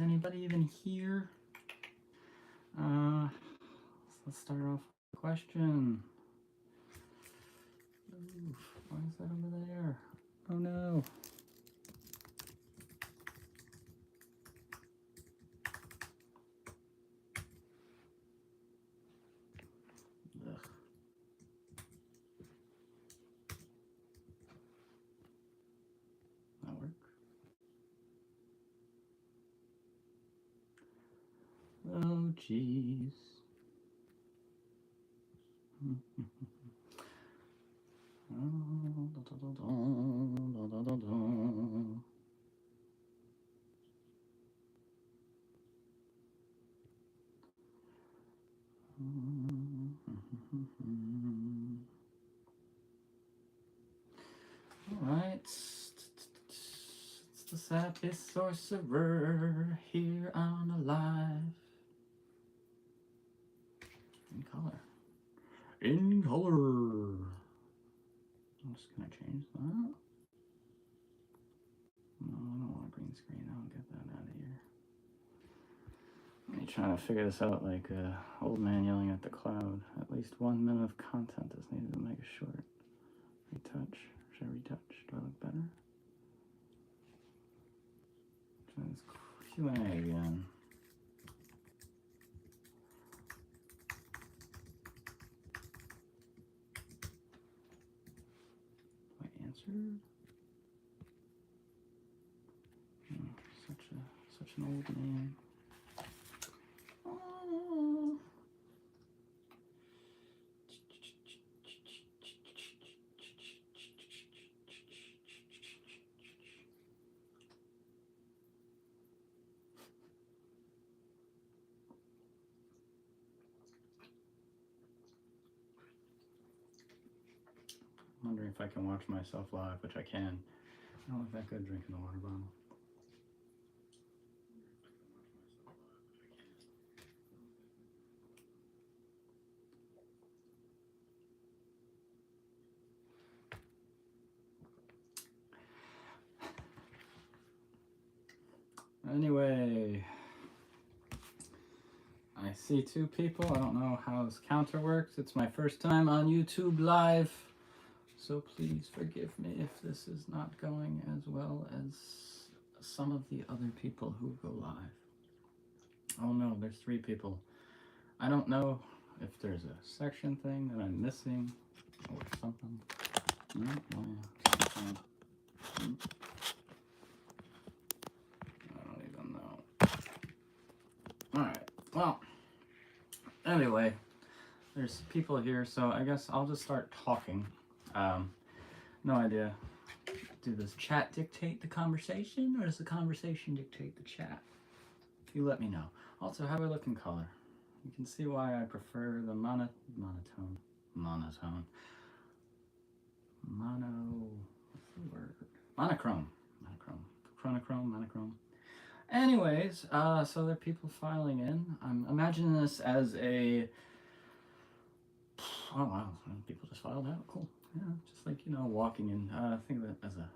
anybody even here? Let's start off with a question. Oof, why is that over there? Oh no. Ugh. That work? Oh jeez. Alright, it's the Sappy Sorcerer here on Alive. In color. In color. I'm just gonna change that. No, I don't want a green screen. I'll get that out of here. I'm trying to figure this out like an old man yelling at the cloud. At least 1 minute of content is needed to make it short. Retouch. Should I retouch? Do I look better? Try this Q&A again. I answered? Oh, such an old man. Oh. I'm wondering if I can watch myself live, which I can. I don't look that good drinking the water bottle. Anyway, I see 2 people. I don't know how this counter works. It's my first time on YouTube Live, so please forgive me if this is not going as well as some of the other people who go live. Oh no, there's 3 people. I don't know if there's a section thing that I'm missing or something. No? Oh, yeah. I don't even know. Alright, well, anyway, there's people here, so I guess I'll just start talking. No idea. Does chat dictate the conversation, or does the conversation dictate the chat? You let me know. Also, how do I look in color? You can see why I prefer the monotone. What's the word? Monochrome. Monochrome. Anyways, so there are people filing in. I'm imagining this as a... Oh wow, people just filed out. Cool. Yeah, just like, you know, walking in. Think of it as a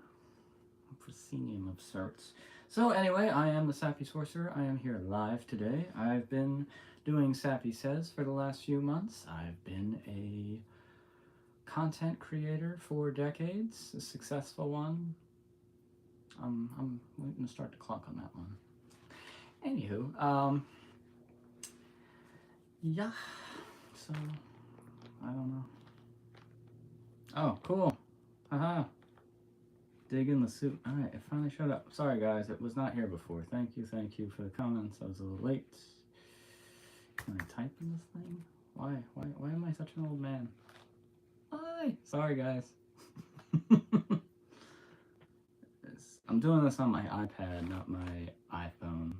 proscenium of sorts. So anyway, I am the Sappy Sorcerer. I am here live today. I've been doing Sappy Says for the last few months. I've been a content creator for decades, a successful one. I'm waiting to start the clock on that one. Anywho, yeah, so, I don't know. Oh, cool. Haha. Dig in the soup. Alright, it finally showed up. Sorry guys, it was not here before. Thank you for the comments. I was a little late. Can I type in this thing? Why am I such an old man? Why? Sorry guys. I'm doing this on my iPad, not my iPhone.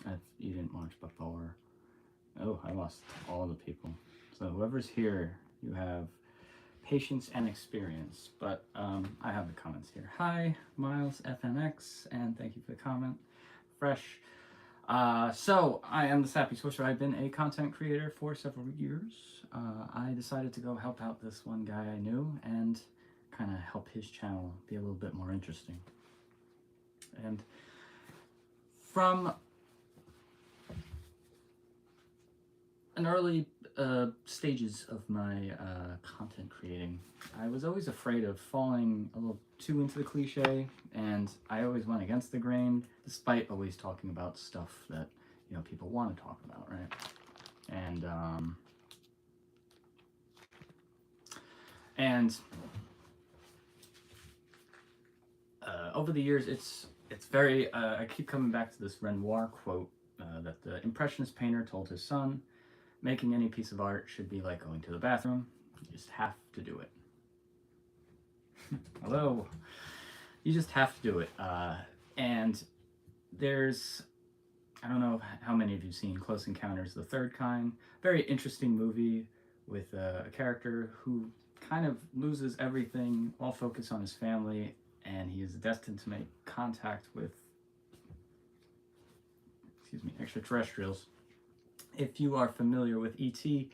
If you didn't watch before. Oh, I lost all the people. So whoever's here, you have patience and experience. But I have the comments here. Hi, Miles FNX, and thank you for the comment. Fresh. So I am the Sappy Sorcerer. I've been a content creator for several years. I decided to go help out this one guy I knew and kind of help his channel be a little bit more interesting. And from in early stages of my content creating, I was always afraid of falling a little too into the cliche, and I always went against the grain, despite always talking about stuff that, you know, people want to talk about, right? And over the years, it's very. I keep coming back to this Renoir quote that the Impressionist painter told his son, "Making any piece of art should be like going to the bathroom. You just have to do it." Hello. You just have to do it. And there's, I don't know how many of you have seen Close Encounters of the Third Kind. Very interesting movie with a character who kind of loses everything, all focus on his family, and he is destined to make contact with, extraterrestrials. If you are familiar with E.T.,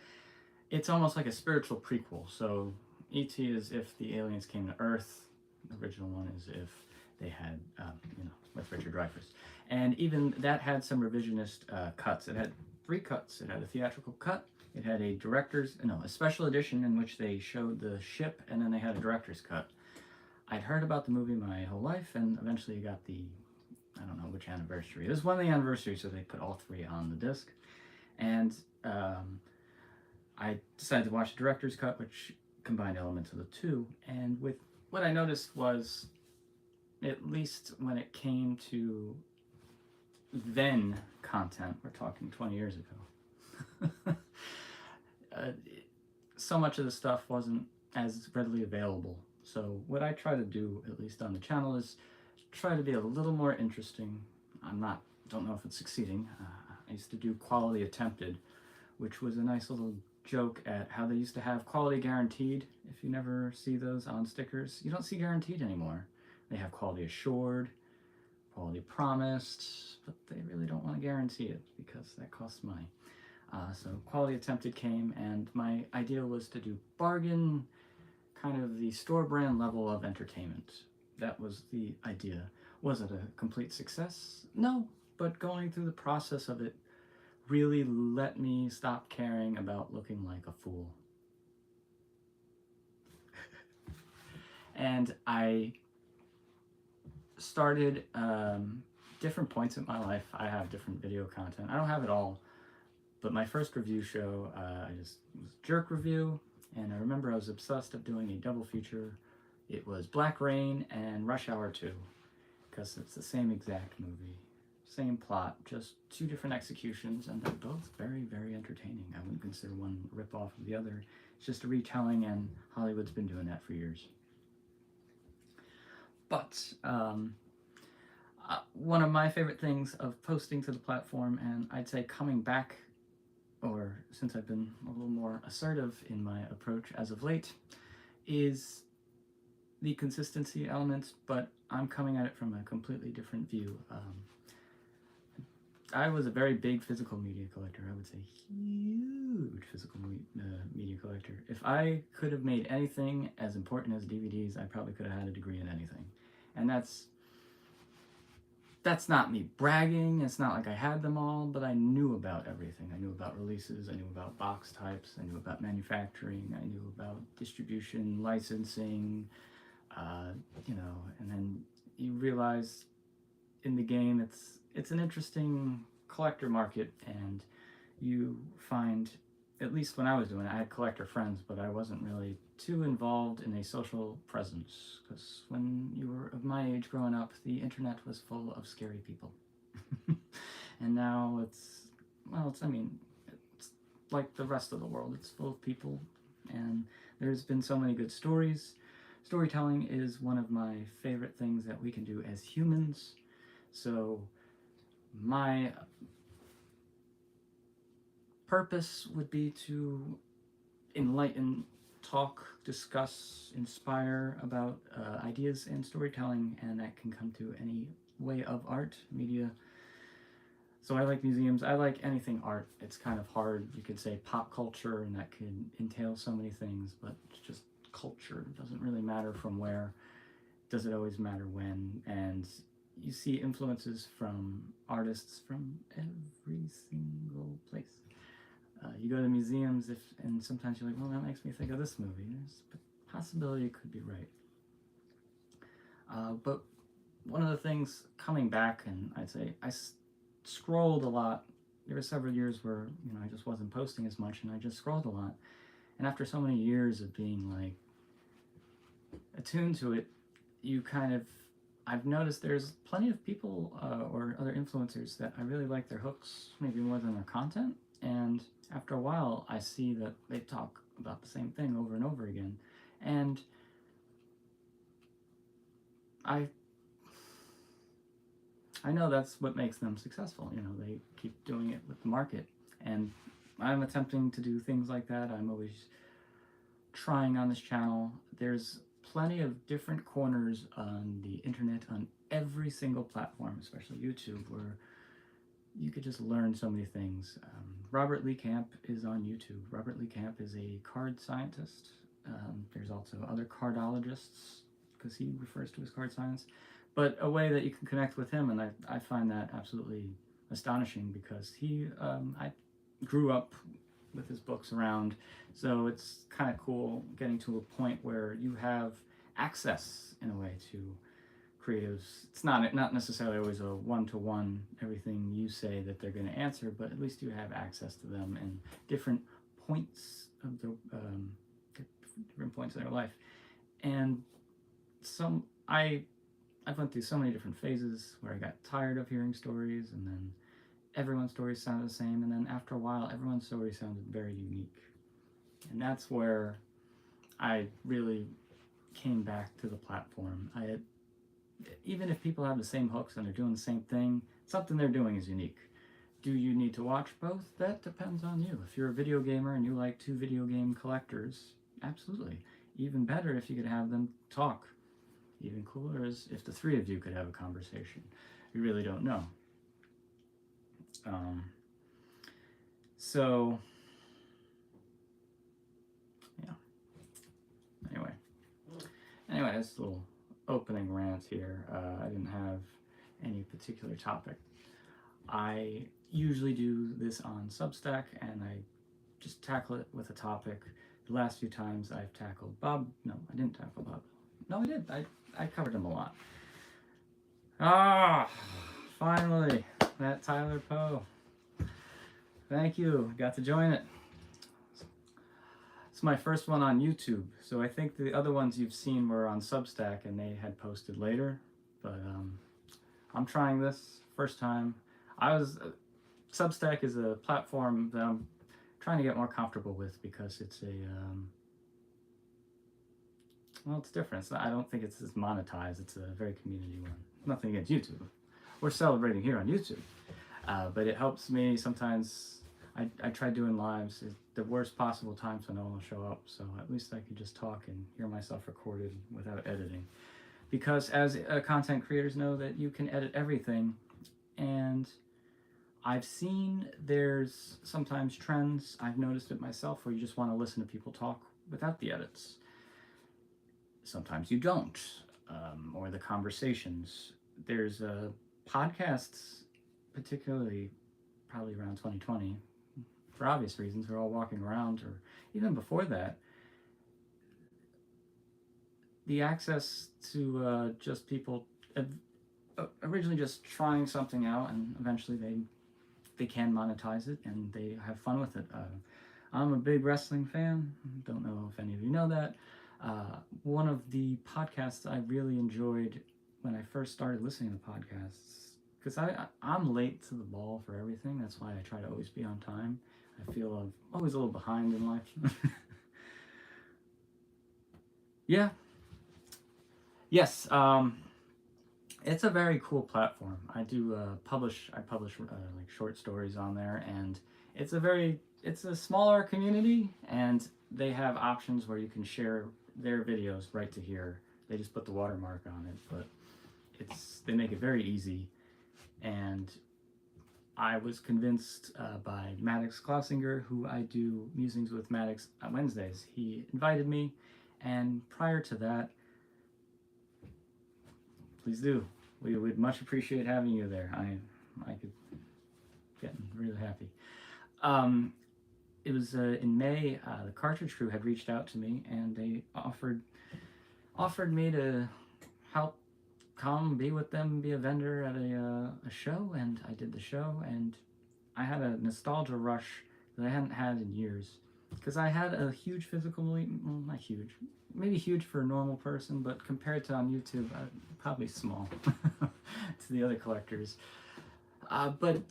it's almost like a spiritual prequel. So E.T. is if the aliens came to Earth. The original one is if they had, with Richard Dreyfuss. And even that had some revisionist cuts. It had 3 cuts. It had a theatrical cut. It had a special edition in which they showed the ship, and then they had a director's cut. I'd heard about the movie my whole life, and eventually got the, I don't know which anniversary. It was one of the anniversaries, so they put all 3 on the disc. And I decided to watch the director's cut, which combined elements of the 2. And with what I noticed was, at least when it came to then content, we're talking 20 years ago, so much of the stuff wasn't as readily available. So what I try to do, at least on the channel, is try to be a little more interesting. Don't know if it's succeeding. I used to do Quality Attempted, which was a nice little joke at how they used to have quality guaranteed. If you never see those on stickers, you don't see guaranteed anymore. They have quality assured, quality promised, but they really don't want to guarantee it because that costs money. So Quality Attempted came, and my idea was to do bargain, kind of the store brand level of entertainment. That was the idea. Was it a complete success? No, but going through the process of it really let me stop caring about looking like a fool. And I started different points in my life. I have different video content. I don't have it all, but my first review show, was Jerk Review, and I remember I was obsessed of doing a double feature. It was Black Rain and Rush Hour 2, because it's the same exact movie. Same plot, just 2 different executions, and they're both very, very entertaining. I wouldn't consider one a rip-off of the other. It's just a retelling, and Hollywood's been doing that for years. But one of my favorite things of posting to the platform, and I'd say coming back, or since I've been a little more assertive in my approach as of late, is the consistency element, but I'm coming at it from a completely different view. I was a very big physical media collector. I would say huge physical media collector. If I could have made anything as important as DVDs, I probably could have had a degree in anything. And that's not me bragging. It's not like I had them all, but I knew about everything. I knew about releases. I knew about box types. I knew about manufacturing. I knew about distribution, licensing, and then you realize in the game it's an interesting collector market, and you find, at least when I was doing it, I had collector friends, but I wasn't really too involved in a social presence, because when you were of my age growing up, the internet was full of scary people. And now it's like the rest of the world. It's full of people, and there's been so many good stories. Storytelling is one of my favorite things that we can do as humans. So my purpose would be to enlighten, talk, discuss, inspire about ideas and storytelling, and that can come to any way of art, media. So I like museums. I like anything art. It's kind of hard. You could say pop culture, and that could entail so many things, but it's just culture. It doesn't really matter from where. Does it always matter when? And you see influences from artists from every single place. you go to museums, and sometimes you're like, well, that makes me think of this movie. There's a possibility it could be right. But one of the things coming back, and I'd say I scrolled a lot. There were several years where, you know, I just wasn't posting as much, and I just scrolled a lot. And after so many years of being like attuned to it, you kind of, I've noticed there's plenty of people or other influencers that I really like their hooks, maybe more than their content. And after a while, I see that they talk about the same thing over and over again. And I know that's what makes them successful. You know, they keep doing it with the market. And I'm attempting to do things like that. I'm always trying on this channel. There's plenty of different corners on the internet, on every single platform, especially YouTube, where you could just learn so many things. Robert Lee Camp is on YouTube. Robert Lee Camp is a card scientist. There's also other cardologists, because he refers to his card science. But a way that you can connect with him, and I find that absolutely astonishing, because I grew up with his books around, so it's kind of cool getting to a point where you have access, in a way, to creatives. It's not necessarily always a one-to-one, everything you say that they're going to answer, but at least you have access to them and different points of their different points in their life. And I've went through so many different phases where I got tired of hearing stories, and then everyone's stories sounded the same, and then after a while everyone's story sounded very unique. And that's where I really came back to the platform. Even if people have the same hooks and they're doing the same thing, something they're doing is unique. Do you need to watch both? That depends on you. If you're a video gamer and you like two video game collectors, absolutely. Even better if you could have them talk. Even cooler is if the three of you could have a conversation. You really don't know. So, yeah. Anyway, this little opening rant here. I didn't have any particular topic. I usually do this on Substack, and I just tackle it with a topic. The last few times I've tackled Bob. No, I didn't tackle Bob. No, I did. I covered him a lot. Finally, that Tyler Poe. Thank you. Got to join it. It's my first one on YouTube, so I think the other ones you've seen were on Substack and they had posted later. But I'm trying this first time. Substack is a platform that I'm trying to get more comfortable with, because it's well, it's different. I don't think it's as monetized. It's a very community one. Nothing against YouTube. We're celebrating here on YouTube. But it helps me sometimes. I try doing lives at the worst possible time so no one will show up. So at least I can just talk and hear myself recorded without editing. Because as content creators know that you can edit everything. And I've seen there's sometimes trends, I've noticed it myself, where you just want to listen to people talk without the edits. Sometimes you don't, or the conversations. There's podcasts, particularly probably around 2020, for obvious reasons. We're all walking around, or even before that. The access to just people originally just trying something out, and eventually they can monetize it and they have fun with it. I'm a big wrestling fan. Don't know if any of you know that. One of the podcasts I really enjoyed when I first started listening to podcasts, because I'm late to the ball for everything. That's why I try to always be on time. I feel I'm always a little behind in life. Yeah. Yes. It's a very cool platform. I publish like short stories on there, and it's a smaller community, and they have options where you can share their videos right to here. They just put the watermark on it, but they make it very easy. And I was convinced by Maddox Klausinger, who I do musings with Maddox on Wednesdays. He invited me, and prior to that, please do. We would much appreciate having you there. I could get really happy. it was in May. The Cartridge Crew had reached out to me, and they offered me to help come be with them, be a vendor at a show, and I did the show, and I had a nostalgia rush that I hadn't had in years, because I had a huge physical, well, not huge, maybe huge for a normal person, but compared to on YouTube, probably small to the other collectors. But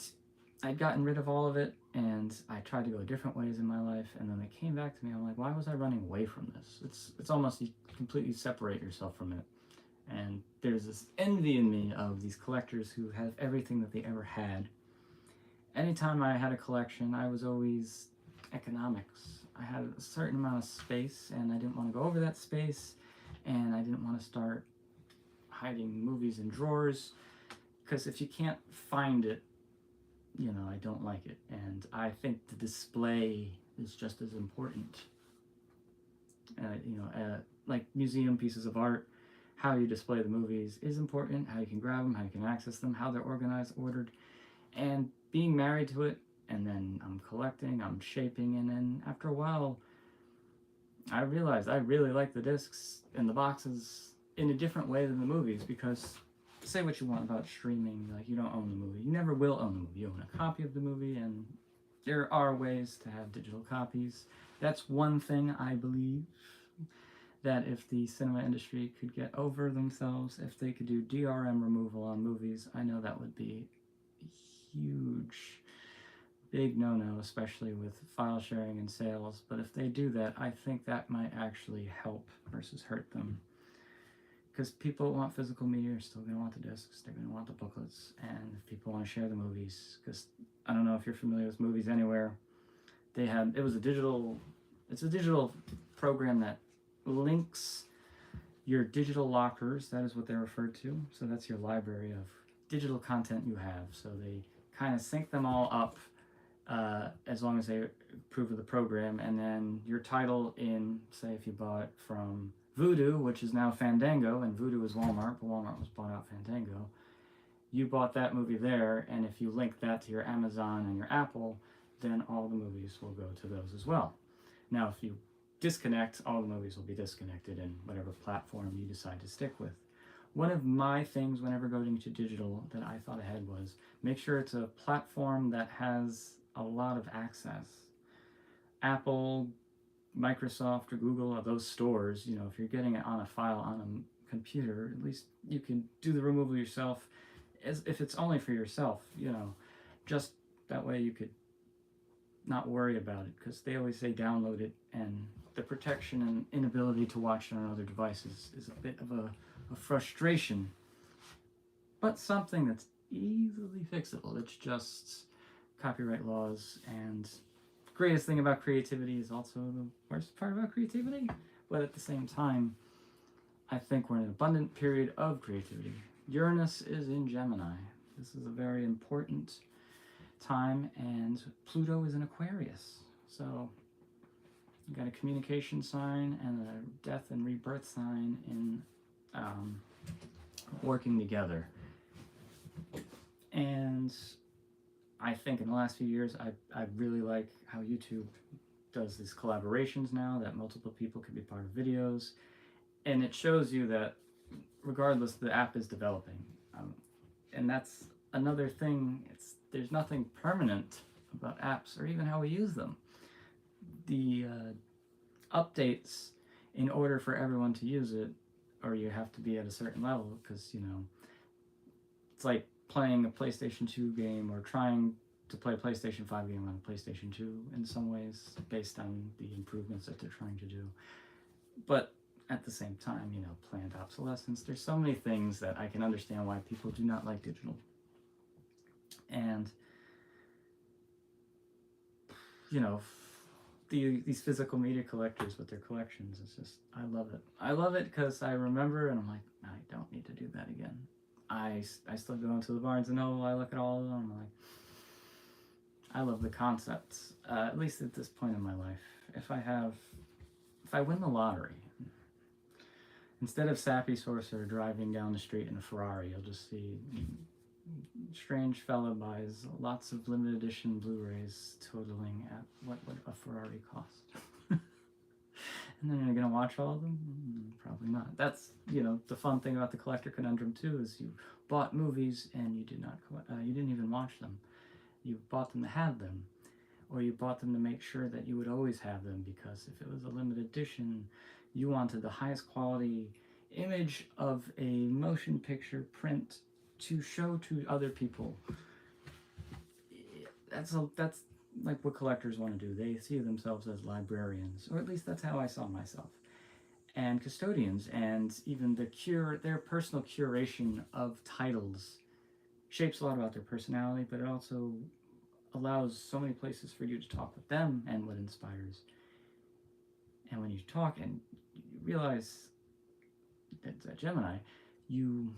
I'd gotten rid of all of it, and I tried to go different ways in my life, and then it came back to me. I'm like, why was I running away from this? It's almost, you completely separate yourself from it. And there's this envy in me of these collectors who have everything that they ever had. Anytime I had a collection, I was always economics. I had a certain amount of space, and I didn't want to go over that space, and I didn't want to start hiding movies in drawers, because if you can't find it, you know, I don't like it. And I think the display is just as important. Like museum pieces of art, how you display the movies is important, how you can grab them, how you can access them, how they're organized, ordered, and being married to it. And then I'm collecting, I'm shaping, and then after a while, I realized I really like the discs and the boxes in a different way than the movies, because say what you want about streaming, like, you don't own the movie. You never will own the movie. You own a copy of the movie, and there are ways to have digital copies. That's one thing I believe, that if the cinema industry could get over themselves, if they could do DRM removal on movies, I know that would be a huge, big no-no, especially with file sharing and sales. But if they do that, I think that might actually help versus hurt them. Because people want physical media, are still going to want the discs, they're going to want the booklets, and if people want to share the movies, because I don't know if you're familiar with Movies Anywhere, it's a digital program that links your digital lockers, that is what they're referred to, so that's your library of digital content you have, so they kind of sync them all up as long as they approve of the program, and then your title in, say if you bought from Vudu, which is now Fandango, and Vudu is Walmart, but Walmart was bought out Fandango. You bought that movie there, and if you link that to your Amazon and your Apple, then all the movies will go to those as well. Now, if you disconnect, all the movies will be disconnected in whatever platform you decide to stick with. One of my things whenever going to digital that I thought ahead was, make sure it's a platform that has a lot of access. Apple, Microsoft, or Google, or those stores, you know, if you're getting it on a file on a computer, at least you can do the removal yourself, as if it's only for yourself, you know, just that way you could not worry about it, because they always say download it, and the protection and inability to watch it on other devices is a bit of a frustration, but something that's easily fixable. It's just copyright laws, and greatest thing about creativity is also the worst part about creativity, but at the same time, I think we're in an abundant period of creativity. Uranus is in Gemini. This is a very important time, and Pluto is in Aquarius. So you got a communication sign and a death and rebirth sign in working together. And I think in the last few years, I really like how YouTube does these collaborations now, that multiple people can be part of videos, and it shows you that regardless, the app is developing, and that's another thing. There's nothing permanent about apps or even how we use them. The updates, in order for everyone to use it, or you have to be at a certain level, because, you know, it's like playing a PlayStation 2 game or trying to play a PlayStation 5 game on a PlayStation 2 in some ways, based on the improvements that they're trying to do. But at the same time, you know, planned obsolescence. There's so many things that I can understand why people do not like digital. And, you know, these physical media collectors with their collections, it's just, I love it. I love it because I remember, and I'm like, I don't need to do that again. I still go into the Barnes & Noble, I look at all of them, I'm like, I love the concepts, at least at this point in my life. If I win the lottery, instead of Sappy Sorcerer driving down the street in a Ferrari, you'll just see strange fella buys lots of limited edition Blu-rays totaling at what would a Ferrari cost. And then you're gonna watch all of them? Probably not. That's, you know, the fun thing about the collector conundrum too, is you bought movies and you did not you didn't even watch them. You bought them to have them, or you bought them to make sure that you would always have them, because if it was a limited edition, you wanted the highest quality image of a motion picture print to show to other people. That's like what collectors want to do. They see themselves as librarians, or at least that's how I saw myself, and custodians, and even their personal curation of titles shapes a lot about their personality, but it also allows so many places for you to talk with them and what inspires. And when you talk and you realize it's a Gemini, you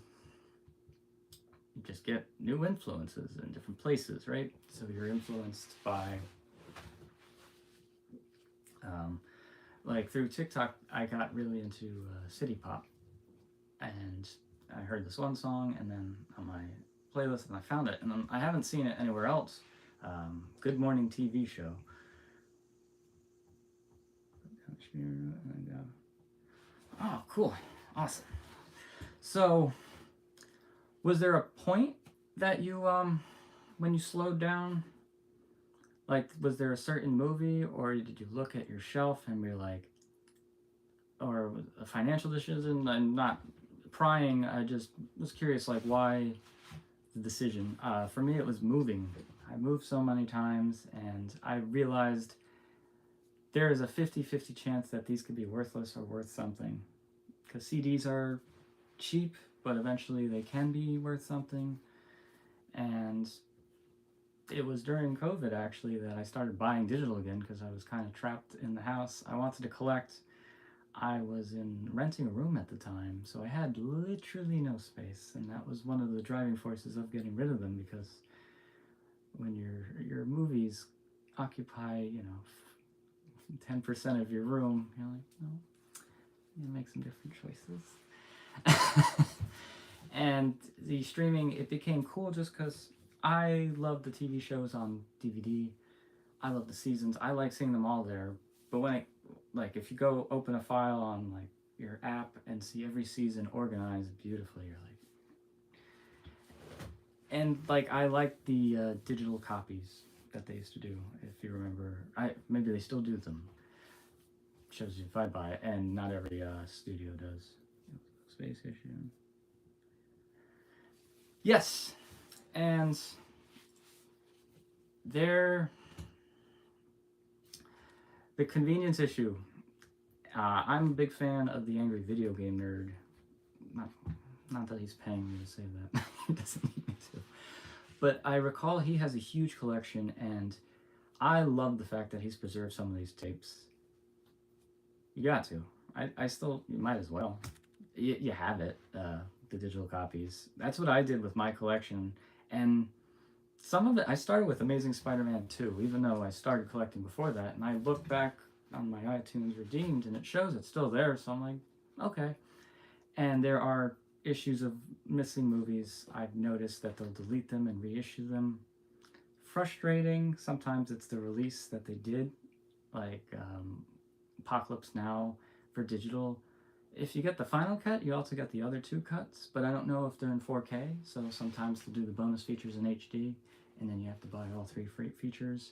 just get new influences in different places, right? So you're influenced by, like through TikTok, I got really into city pop, and I heard this one song, and then on my playlist, and I found it, and then I haven't seen it anywhere else. Good Morning TV Show. Oh, cool. Awesome. So, was there a point that you, when you slowed down, like, was there a certain movie, or did you look at your shelf and be like, or a financial decision? I'm not prying, I just was curious, like, why the decision? For me, it was moving. I moved so many times, and I realized there is a 50-50 chance that these could be worthless or worth something. Because CDs are cheap, but eventually they can be worth something. And it was during COVID, actually, that I started buying digital again, because I was kind of trapped in the house. I wanted to collect. I was renting a room at the time, so I had literally no space, and that was one of the driving forces of getting rid of them, because when your movies occupy, you know, 10% of your room, you're like, no, you make some different choices. And the streaming, it became cool just because I love the TV shows on DVD. I love the seasons. I like seeing them all there. But when like, if you go open a file on like your app and see every season organized beautifully, you're like, and like, I like the digital copies that they used to do. If you remember, maybe they still do them. Shows you if I buy it, and not every studio does. Space issue. Yes, and the convenience issue. I'm a big fan of the Angry Video Game Nerd. Not that he's paying me to say that. He doesn't need me to. But I recall he has a huge collection, and I love the fact that he's preserved some of these tapes. You got to. I still, you might as well. You have it, the digital copies. That's what I did with my collection. And some of it, I started with Amazing Spider-Man 2, even though I started collecting before that. And I look back on my iTunes redeemed, and it shows it's still there. So I'm like, okay. And there are issues of missing movies. I've noticed that they'll delete them and reissue them. Frustrating. Sometimes it's the release that they did, like Apocalypse Now for digital. If you get the final cut, you also get the other two cuts, but I don't know if they're in 4K, so sometimes they'll do the bonus features in HD, and then you have to buy all three features.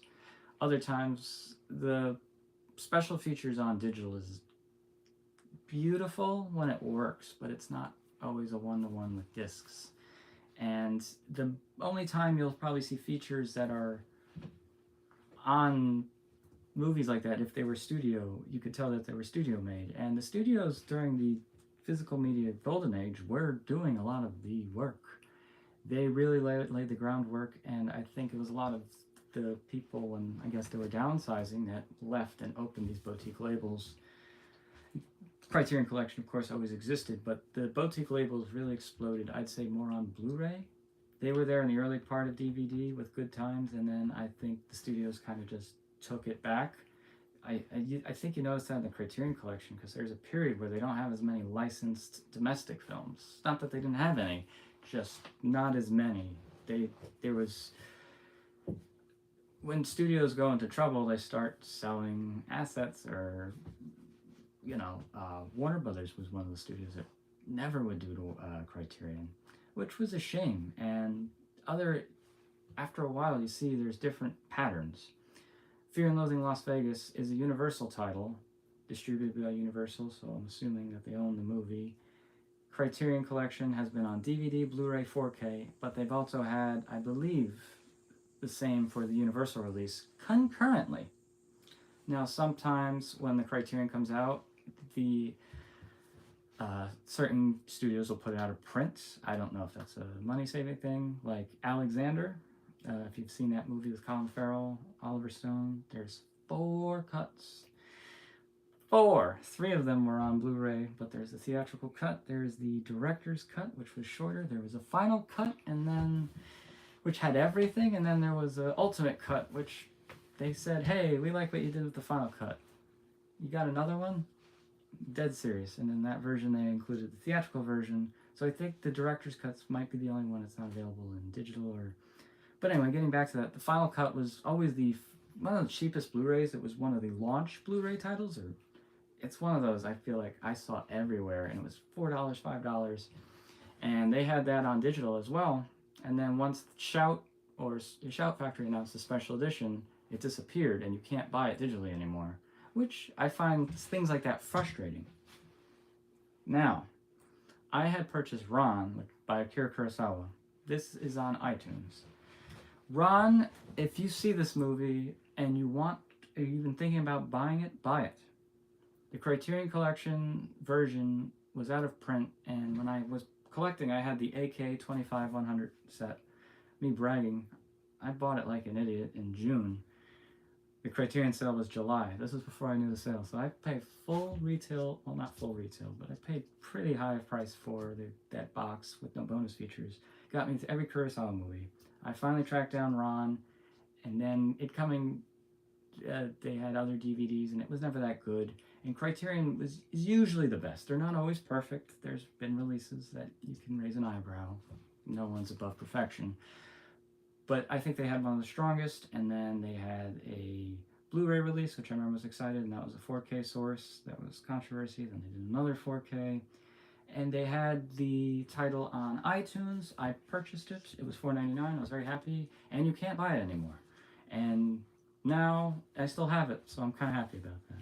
Other times, the special features on digital is beautiful when it works, but it's not always a one-to-one with discs. And the only time you'll probably see features that are on movies like that, if they were studio, you could tell that they were studio made. And the studios during the physical media golden age were doing a lot of the work. They really laid the groundwork, and I think it was a lot of the people, when I guess they were downsizing, that left and opened these boutique labels. Criterion Collection, of course, always existed, but the boutique labels really exploded, I'd say, more on Blu-ray. They were there in the early part of DVD with Good Times, and then I think the studios kind of just took it back. I think you noticed that in the Criterion Collection, because there's a period where they don't have as many licensed domestic films. Not that they didn't have any, just not as many. there was, when studios go into trouble, they start selling assets, or Warner Brothers was one of the studios that never would do to Criterion, which was a shame. And after a while, you see there's different patterns. Fear and Loathing in Las Vegas is a Universal title, distributed by Universal, so I'm assuming that they own the movie. Criterion Collection has been on DVD, Blu-ray, 4K, but they've also had, I believe, the same for the Universal release concurrently. Now, sometimes when the Criterion comes out, the certain studios will put it out of print. I don't know if that's a money-saving thing, like Alexander. If you've seen that movie with Colin Farrell, Oliver Stone, there's 4 cuts. 4! 3 of them were on Blu-ray, but there's the theatrical cut, there's the director's cut, which was shorter, there was a final cut, and then, which had everything, and then there was an ultimate cut, which they said, hey, we like what you did with the final cut. You got another one? Dead serious. And in that version, they included the theatrical version, so I think the director's cuts might be the only one that's not available in digital or... But anyway, getting back to that, the final cut was always one of the cheapest Blu-rays. It was one of the launch Blu-ray titles, or it's one of those I feel like I saw everywhere, and it was $4, $5, and they had that on digital as well. And then once Shout Factory announced the special edition, it disappeared, and you can't buy it digitally anymore, which I find things like that frustrating. Now, I had purchased Ron by Akira Kurosawa. This is on iTunes. Ron, if you see this movie and you've been thinking about buying it, buy it. The Criterion Collection version was out of print, and when I was collecting, I had the AK 25-100 set. Me bragging, I bought it like an idiot in June. The Criterion sale was July. This was before I knew the sale, so I paid full retail, well, not full retail, but I paid pretty high price for that box with no bonus features. Got me to every Kurosawa movie. I finally tracked down Ron, and then they had other DVDs, and it was never that good. And Criterion is usually the best. They're not always perfect. There's been releases that you can raise an eyebrow. No one's above perfection. But I think they had one of the strongest, and then they had a Blu-ray release, which I remember was excited, and that was a 4K source. That was controversy. Then they did another 4K. And they had the title on iTunes. I purchased it. It was $4.99. I was very happy. And you can't buy it anymore. And now I still have it, so I'm kind of happy about that.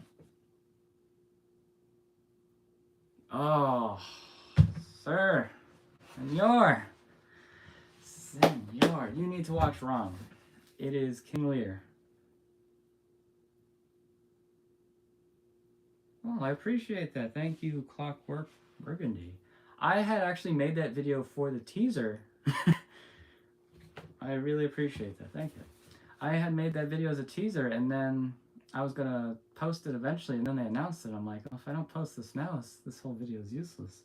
Oh, sir, senor, you need to watch Ron. It is King Lear. Well, I appreciate that. Thank you, Clockwork Burgundy. I had actually made that video for the teaser. I really appreciate that. Thank you. I had made that video as a teaser, and then I was gonna post it eventually, and then they announced it. I'm like, oh, if I don't post this now, this whole video is useless.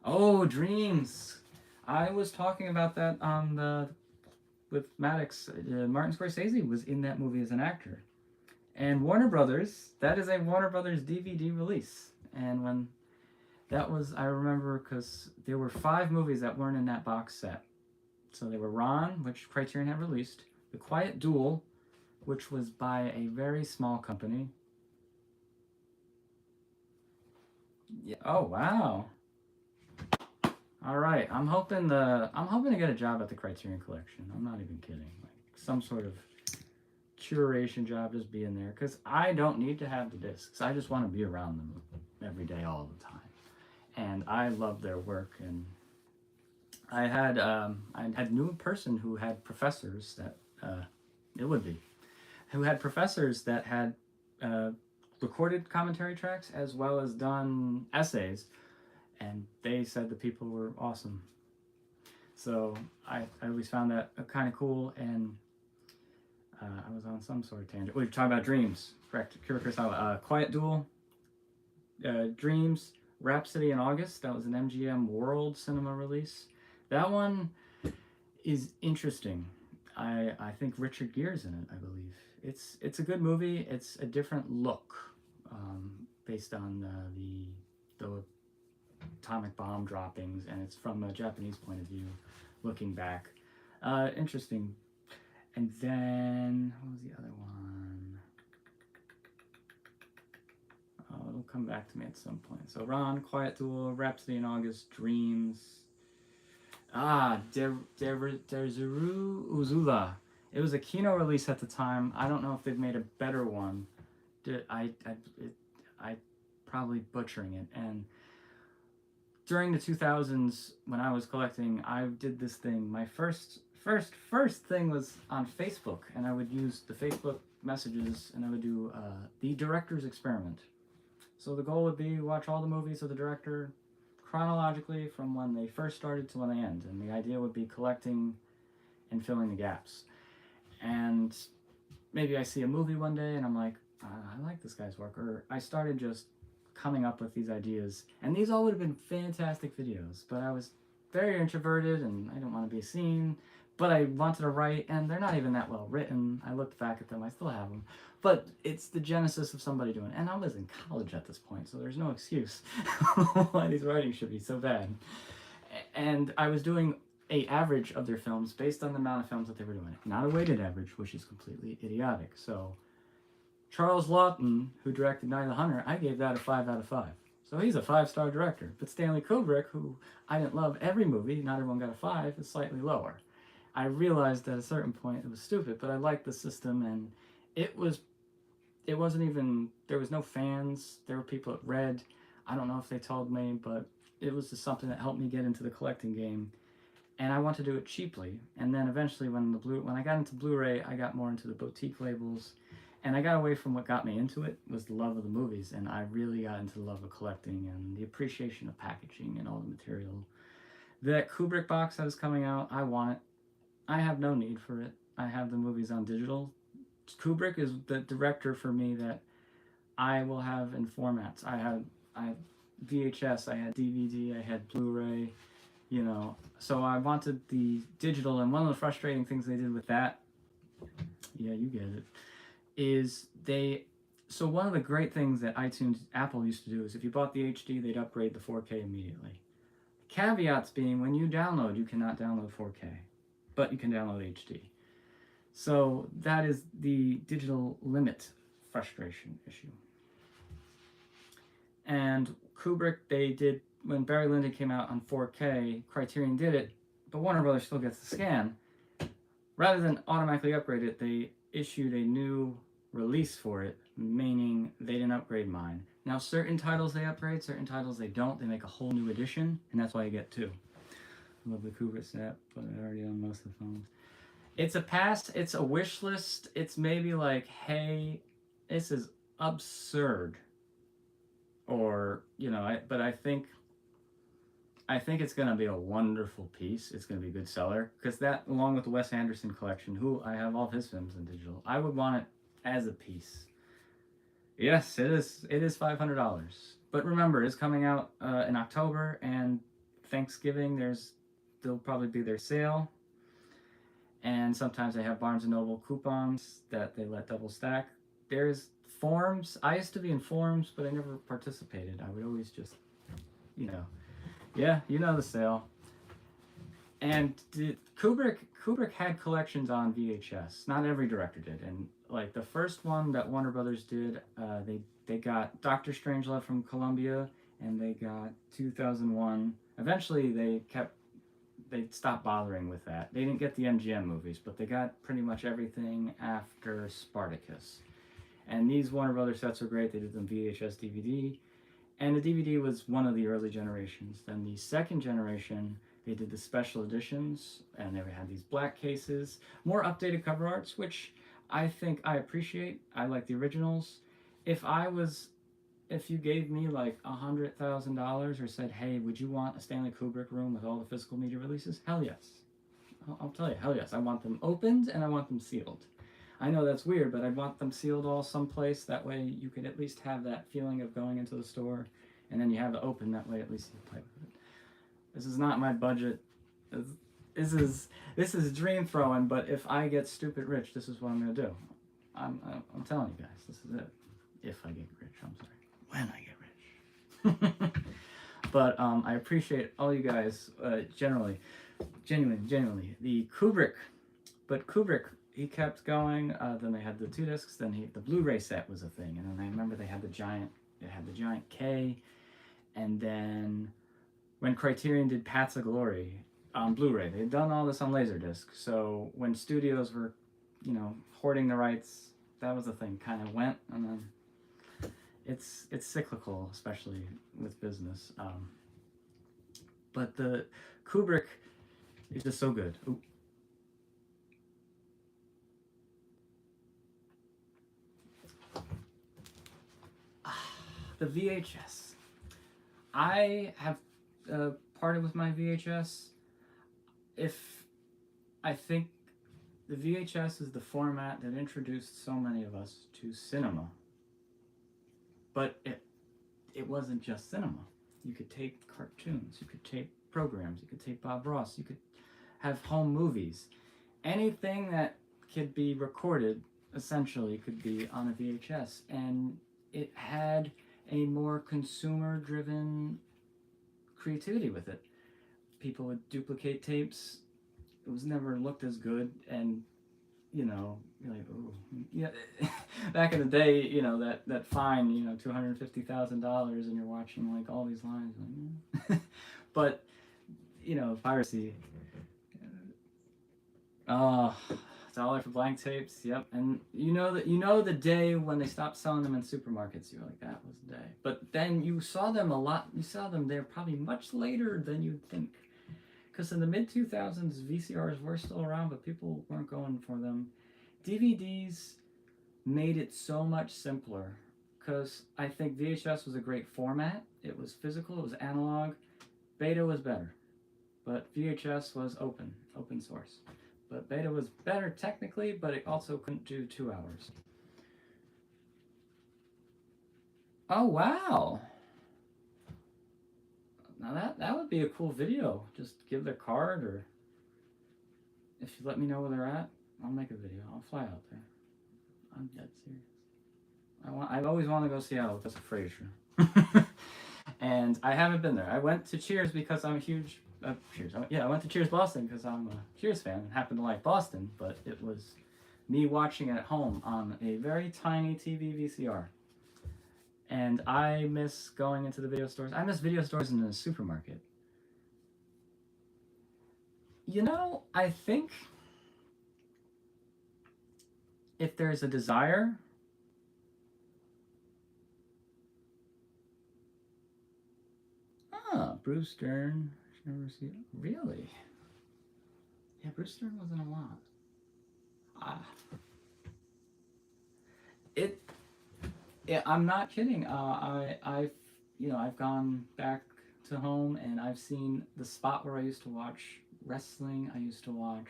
Oh, Dreams! I was talking about that with Maddox. Martin Scorsese was in that movie as an actor. And Warner Brothers, that is a Warner Brothers DVD release. And when that was, I remember, because there were 5 movies that weren't in that box set. So they were Ron, which Criterion had released, The Quiet Duel, which was by a very small company. Yeah. Oh, wow. All right. I'm hoping to get a job at the Criterion Collection. I'm not even kidding. Like some sort of curation job, just being there, because I don't need to have the discs. I just want to be around them every day, all the time. And I love their work. And I had a new person who had professors that who had professors that had recorded commentary tracks as well as done essays, and they said the people were awesome. So I always found that kind of cool, and I was on some sort of tangent. We were talking about Dreams, correct? Akira Kurosawa. Quiet Duel, Dreams, Rhapsody in August. That was an MGM World Cinema release. That one is interesting. I think Richard Gere's in it, I believe. It's a good movie. It's a different look based on the atomic bomb droppings, and it's from a Japanese point of view, looking back. Interesting. And then, what was the other one? Oh, it'll come back to me at some point. So Ron, Quiet Duel, Rhapsody in August, Dreams. Derzuru Uzula. It was a Kino release at the time. I don't know if they've made a better one. I probably butchering it. And during the 2000s, when I was collecting, I did this thing. My first thing was on Facebook, and I would use the Facebook messages, and I would do the director's experiment. So the goal would be watch all the movies of the director chronologically from when they first started to when they end, and the idea would be collecting and filling the gaps. And maybe I see a movie one day, and I'm like, I like this guy's work, or I started just coming up with these ideas, and these all would have been fantastic videos, but I was very introverted, and I didn't want to be seen, but I wanted to write, and they're not even that well written. I looked back at them, I still have them, but it's the genesis of somebody doing it, and I was in college at this point, so there's no excuse why these writings should be so bad. And I was doing an average of their films based on the amount of films that they were doing, not a weighted average, which is completely idiotic. So Charles Lawton, who directed Night of the Hunter, I gave that a 5 out of 5. So he's a 5-star director. But Stanley Kubrick, who I didn't love every movie, not everyone got a 5, is slightly lower. I realized at a certain point it was stupid, but I liked the system, and it wasn't even, there was no fans, there were people that read. I don't know if they told me, but it was just something that helped me get into the collecting game. And I want to do it cheaply. And then eventually when I got into Blu-ray, I got more into the boutique labels. And I got away from what got me into it, was the love of the movies, and I really got into the love of collecting and the appreciation of packaging and all the material. That Kubrick box that is coming out, I want it. I have no need for it. I have the movies on digital. Kubrick is the director for me that I will have in formats. I had VHS, I had DVD, I had Blu-ray, So I wanted the digital, and one of the frustrating things they did with that, yeah, you get it, is so one of the great things that Apple used to do is if you bought the HD, they'd upgrade the 4K immediately. Caveats being, when you download, you cannot download 4K, but you can download HD. So that is the digital limit frustration issue. And Kubrick, they did, when Barry Lyndon came out on 4K, Criterion did it, but Warner Brothers still gets the scan. Rather than automatically upgrade it, they issued a new release for it, meaning they didn't upgrade mine. Now, certain titles they upgrade, certain titles they don't. They make a whole new edition, and that's why you get 2. I love the Kubrick set, but I already own most of the phones. It's a pass, it's a wish list. It's maybe like, hey, this is absurd. Or, but I think it's going to be a wonderful piece. It's going to be a good seller. Because that, along with the Wes Anderson collection, who I have all of his films in digital, I would want it as a piece. Yes, it is $500. But remember, it's coming out in October, and Thanksgiving, there'll probably be their sale. And sometimes they have Barnes & Noble coupons that they let double stack. There's forums. I used to be in forums, but I never participated. I would always just, yeah, the sale. And Kubrick had collections on VHS. Not every director did. And like the first one that Warner Brothers did, they got Doctor Strangelove from Columbia, and they got 2001. Eventually they stopped bothering with that. They didn't get the MGM movies, but they got pretty much everything after Spartacus. And these Warner Brothers sets were great. They did them VHS, DVD. And the DVD was one of the early generations. Then the second generation, they did the special editions, and they had these black cases, more updated cover arts, which I think I appreciate. I like the originals. If you gave me like $100,000 or said, hey, would you want a Stanley Kubrick room with all the physical media releases? Hell yes. I'll tell you, hell yes. I want them opened and I want them sealed. I know that's weird, but I'd want them sealed all someplace. That way you could at least have that feeling of going into the store, and then you have it open. That way at least you play with it. This is not my budget. This is dream throwing, but if I get stupid rich, this is what I'm going to do. I'm telling you guys, this is it. If I get rich, I'm sorry. When I get rich. But I appreciate all you guys generally Genuinely, the Kubrick, but Kubrick, he kept going. Then they had the 2 discs. Then the Blu-ray set was a thing, and then I remember they had the giant. It had the giant K, and then when Criterion did Paths of Glory on Blu-ray, they had done all this on Laserdisc. So when studios were, hoarding the rights, that was the thing. Kind of went, and then it's cyclical, especially with business. But the Kubrick is just so good. Ooh. The VHS. I have parted with my VHS. I think the VHS is the format that introduced so many of us to cinema. But it wasn't just cinema. You could tape cartoons, you could tape programs, you could tape Bob Ross, you could have home movies. Anything that could be recorded, essentially, could be on a VHS. And it had a more consumer-driven creativity with it. People would duplicate tapes. It was never looked as good, and you're like, ooh, yeah. Back in the day, that fine, $250,000, and you're watching like all these lines, like, but piracy. $1 for blank tapes. Yep, and the day when they stopped selling them in supermarkets, you're like, that was the day. But then you saw them a lot. You saw them there probably much later than you'd think. Because in the mid-2000s, VCRs were still around, but people weren't going for them. DVDs made it so much simpler, because I think VHS was a great format. It was physical, it was analog. Beta was better, but VHS was open source. But Beta was better technically, but it also couldn't do 2 hours. Oh, wow. Now that would be a cool video. Just give their card, or if you let me know where they're at, I'll make a video. I'll fly out there. I'm dead serious. I always want to go see Seattle because of Frasier. And I haven't been there. I went to Cheers because I'm a huge Cheers. I went to Cheers Boston because I'm a Cheers fan and happen to like Boston, but it was me watching it at home on a very tiny TV VCR. And I miss going into the video stores. I miss video stores in the supermarket. I think if there's a desire, Bruce Stern. Never see it. Really? Yeah, Bruce Stern wasn't a lot. Yeah, I'm not kidding. I've gone back to home and I've seen the spot where I used to watch wrestling. I used to watch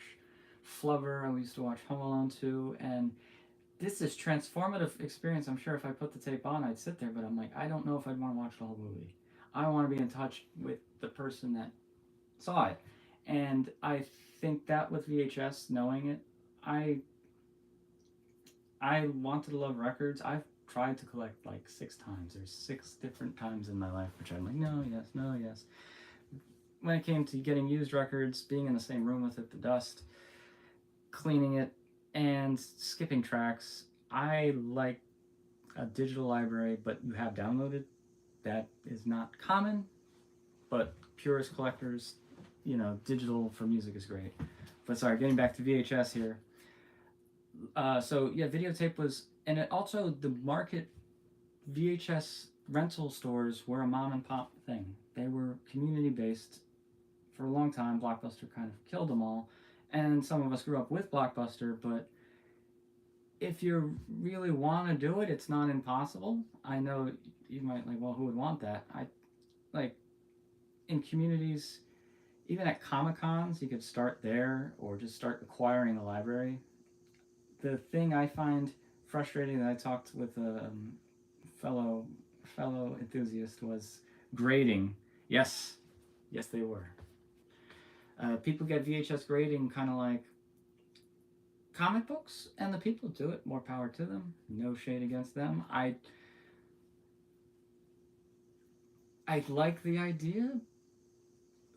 Flubber. I used to watch Home Alone 2, and this is transformative experience. I'm sure if I put the tape on, I'd sit there, but I'm like, I don't know if I'd want to watch the whole movie. I want to be in touch with the person that saw it. And I think that with VHS, knowing it, I wanted to love records. I've tried to collect like 6 times. There's 6 different times in my life which I'm like, no, yes. When it came to getting used records, being in the same room with it, the dust, cleaning it, and skipping tracks, I like a digital library, but you have downloaded. That is not common, but purist collectors, digital for music is great. But sorry, getting back to VHS here. Videotape was, and it also, the market, VHS rental stores were a mom and pop thing. They were community based for a long time. Blockbuster kind of killed them all, and some of us grew up with Blockbuster, but if you really want to do it, it's not impossible. I know you might like, well, who would want that? In communities, even at Comic-Cons, you could start there or just start acquiring a library. The thing I find frustrating that I talked with a fellow enthusiast was grading. Yes, they were. People get VHS grading kind of like comic books, and the people do it. More power to them. No shade against them. I like the idea,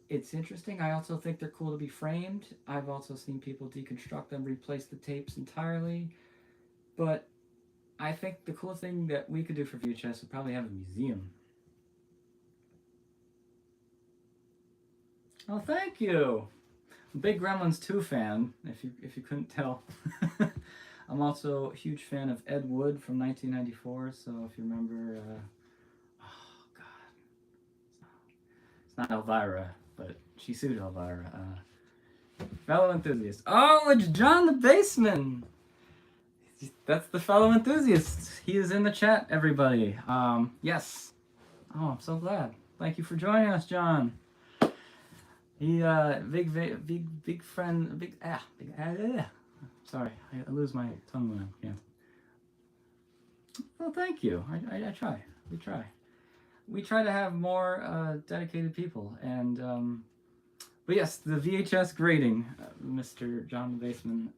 it's interesting. I also think they're cool to be framed. I've also seen people deconstruct them, replace the tapes entirely. But I think the cool thing that we could do for VHS would probably have a museum. Oh, thank you. Big Gremlins 2 fan, if you couldn't tell. I'm also a huge fan of Ed Wood from 1994. So if you remember, oh god, it's not Elvira, but she sued Elvira. Fellow enthusiast. Oh, it's John the Baseman. That's the fellow enthusiast. He is in the chat, everybody. Yes. Oh, I'm so glad. Thank you for joining us, John. He big friend, sorry, I lose my tongue when I can't. Well, thank you. I try. We try to have more dedicated people, and but yes, the VHS grading, Mr. John the Baseman.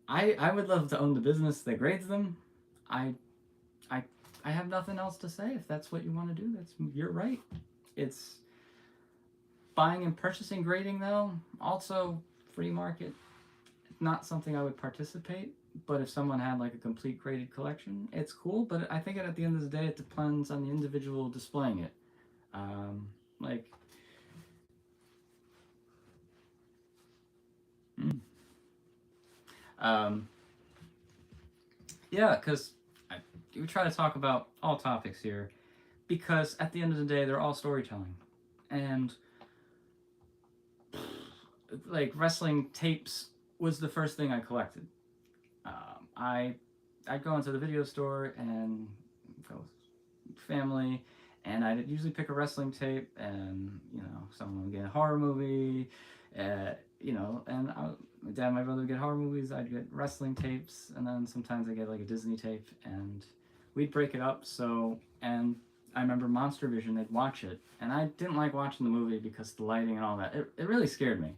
I would love to own the business that grades them. I have nothing else to say. If that's what you want to do, you're right. It's buying and purchasing grading, though, also free market. Not something I would participate, but if someone had like a complete graded collection, it's cool. But I think at the end of the day, it depends on the individual displaying it. Like, yeah, because we try to talk about all topics here, because at the end of the day, they're all storytelling, and like wrestling tapes was the first thing I collected. I'd go into the video store and go with family, and I'd usually pick a wrestling tape, and someone would get a horror movie, and my dad and my brother would get horror movies. I'd get wrestling tapes, and then sometimes I get like a Disney tape, and we'd break it up. And I remember Monster Vision, they'd watch it, and I didn't like watching the movie because the lighting and all that. It really scared me.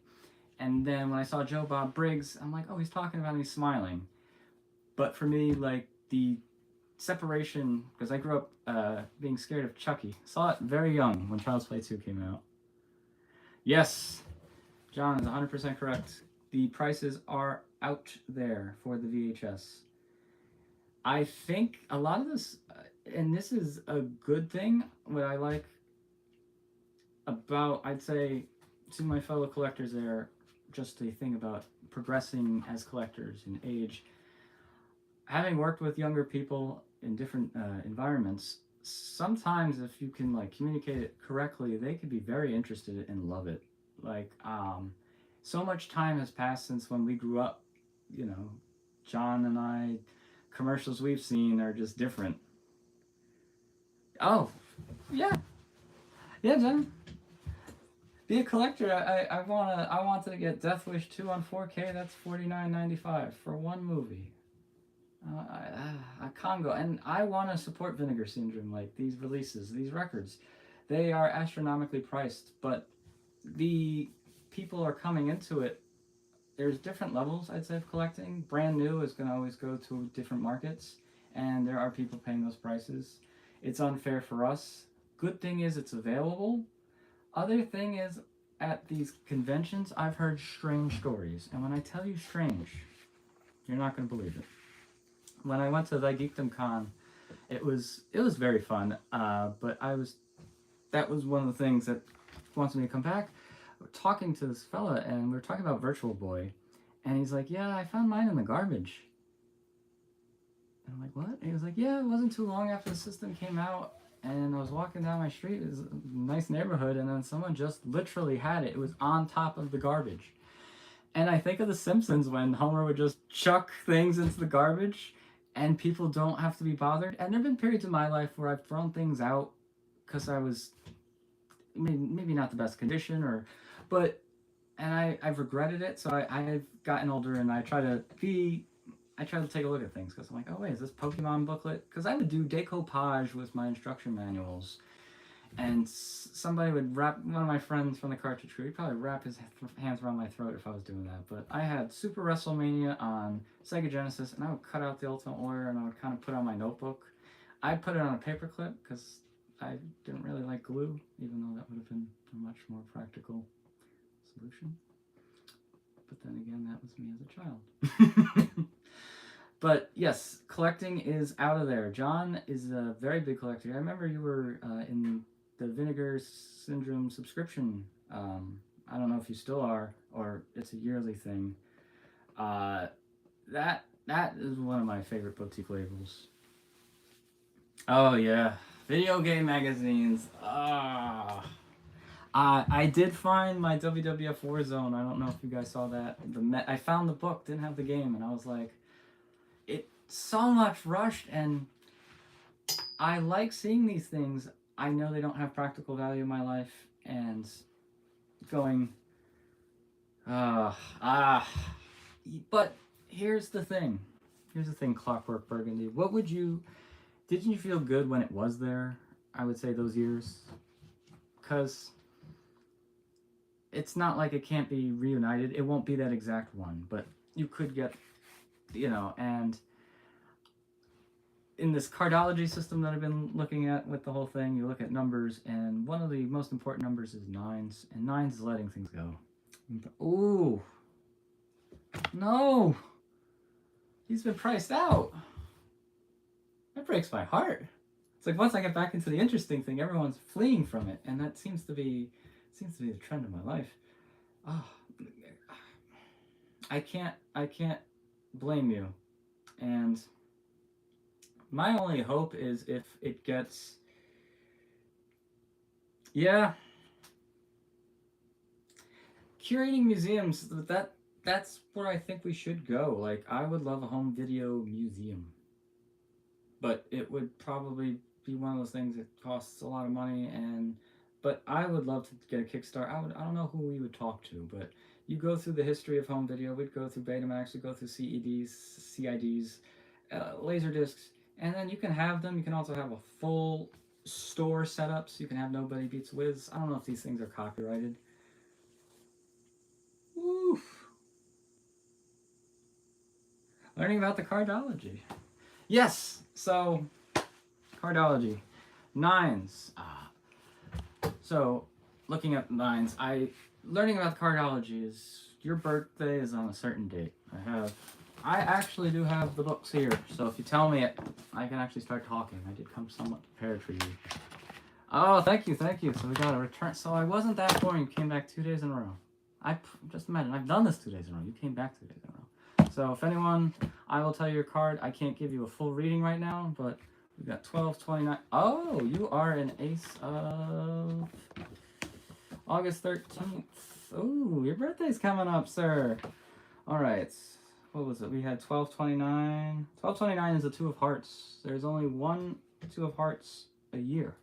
And then when I saw Joe Bob Briggs, I'm like, oh, he's talking about it, he's smiling. But for me, like, the separation, because I grew up being scared of Chucky. Saw it very young when Child's Play 2 came out. Yes, John is 100% correct. The prices are out there for the VHS. I think a lot of this, and this is a good thing, what I like about, I'd say, to my fellow collectors there, just a thing about progressing as collectors in age. Having worked with younger people in different environments, sometimes if you can like communicate it correctly, they could be very interested and love it. Like, so much time has passed since when we grew up. John and I, commercials we've seen are just different. Oh, yeah, John. Be a collector. I wanted to get Death Wish 2 on 4K. That's $49.95 for one movie. Congo, and I want to support Vinegar Syndrome. Like, these releases, these records, they are astronomically priced, but the people are coming into it. There's different levels, I'd say, of collecting. Brand new is going to always go to different markets, and there are people paying those prices. It's unfair for us. Good thing is it's available. Other thing is, at these conventions, I've heard strange stories. And when I tell you strange, you're not going to believe it. When I went to the Geekdom Con, it was very fun. But that was one of the things that wants me to come back. We're talking to this fella, and we were talking about Virtual Boy. And he's like, yeah, I found mine in the garbage. And I'm like, what? And he was like, yeah, it wasn't too long after the system came out. And I was walking down my street. It was a nice neighborhood, and then someone just literally had it. It was on top of the garbage. And I think of The Simpsons when Homer would just chuck things into the garbage, and people don't have to be bothered. And there have been periods in my life where I've thrown things out because I was maybe not the best condition, and I've regretted it. So I've gotten older, and I try to take a look at things, because I'm like, oh wait, is this Pokemon booklet? Because I would do decoupage with my instruction manuals, and somebody would wrap, one of my friends from the cartridge crew, he'd probably wrap his hands around my throat if I was doing that. But I had Super WrestleMania on Sega Genesis, and I would cut out the Ultimate Warrior, and I would kind of put it on my notebook. I'd put it on a paperclip, because I didn't really like glue, even though that would have been a much more practical solution. But then again, that was me as a child. But yes, collecting is out of there. John is a very big collector. I remember you were in the Vinegar Syndrome subscription. I don't know if you still are, or it's a yearly thing. That is one of my favorite boutique labels. Oh yeah, video game magazines. I did find my WWF Warzone. I don't know if you guys saw that. I found the book, didn't have the game, and I was like, it's so much rushed, and I like seeing these things. I know they don't have practical value in my life, and going, but here's the thing. Clockwork Burgundy. Didn't you feel good when it was there? I would say those years. Because it's not like it can't be reunited. It won't be that exact one, but you could get, and in this cardology system that I've been looking at with the whole thing, you look at numbers, and one of the most important numbers is 9s, and 9s is letting things go. Ooh. No! He's been priced out. That breaks my heart. It's like once I get back into the interesting thing, everyone's fleeing from it, and that seems to be the trend of my life. Oh, I can't blame you. And my only hope is if it gets, curating museums, that's where I think we should go. Like, I would love a home video museum, but it would probably be one of those things that costs a lot of money, but I would love to get a Kickstarter. I don't know who we would talk to, but you go through the history of home video. We'd go through Betamax, we'd go through CIDs, Laserdiscs, and then you can have them. You can also have a full store setup, so you can have Nobody Beats Wiz. I don't know if these things are copyrighted. Oof. Learning about the cardology. Yes, so cardology. 9s. So looking at 9s, learning about cardology is your birthday is on a certain date. I actually do have the books here, so if you tell me it, I can actually start talking. I did come somewhat prepared for you. Oh, thank you. So we got a return. So I wasn't that boring. You came back 2 days in a row. Just imagine, I've done this 2 days in a row. You came back 2 days in a row. So if anyone, I will tell you your card. I can't give you a full reading right now, but we've got 12, 29. Oh, you are an ace of August 13th. Oh, your birthday's coming up, sir. All right. What was it? We had 1229. 1229 is a 2 of hearts. There's only one 2 of hearts a year.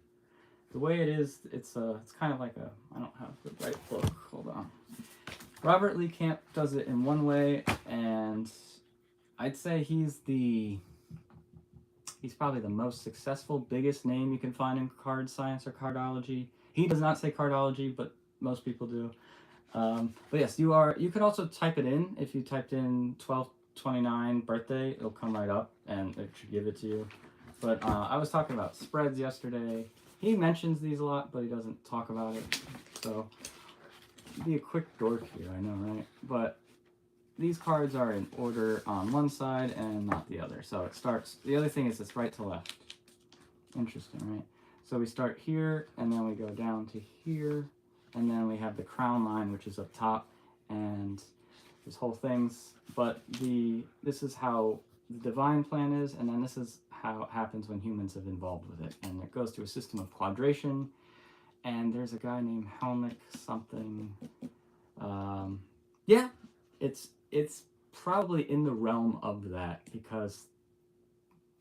The way it is, it's kind of like I don't have the right book. Hold on. Robert Lee Camp does it in one way, and I'd say he's probably the most successful, biggest name you can find in card science or cardology. He does not say cardology, but most people do. But yes, you could also type it in. If you typed in 1229 birthday, it'll come right up, and it should give it to you. But I was talking about spreads yesterday. He mentions these a lot, but he doesn't talk about it. So, be a quick dork here, I know, right? But these cards are in order on one side and not the other. So it starts, the other thing is it's right to left. Interesting, right? So we start here, and then we go down to here, and then we have the crown line, which is up top, and this whole thing's, but this is how the divine plan is, and then this is how it happens when humans have involved with it. And it goes to a system of quadration, and there's a guy named Helmick something. Yeah, it's probably in the realm of that, because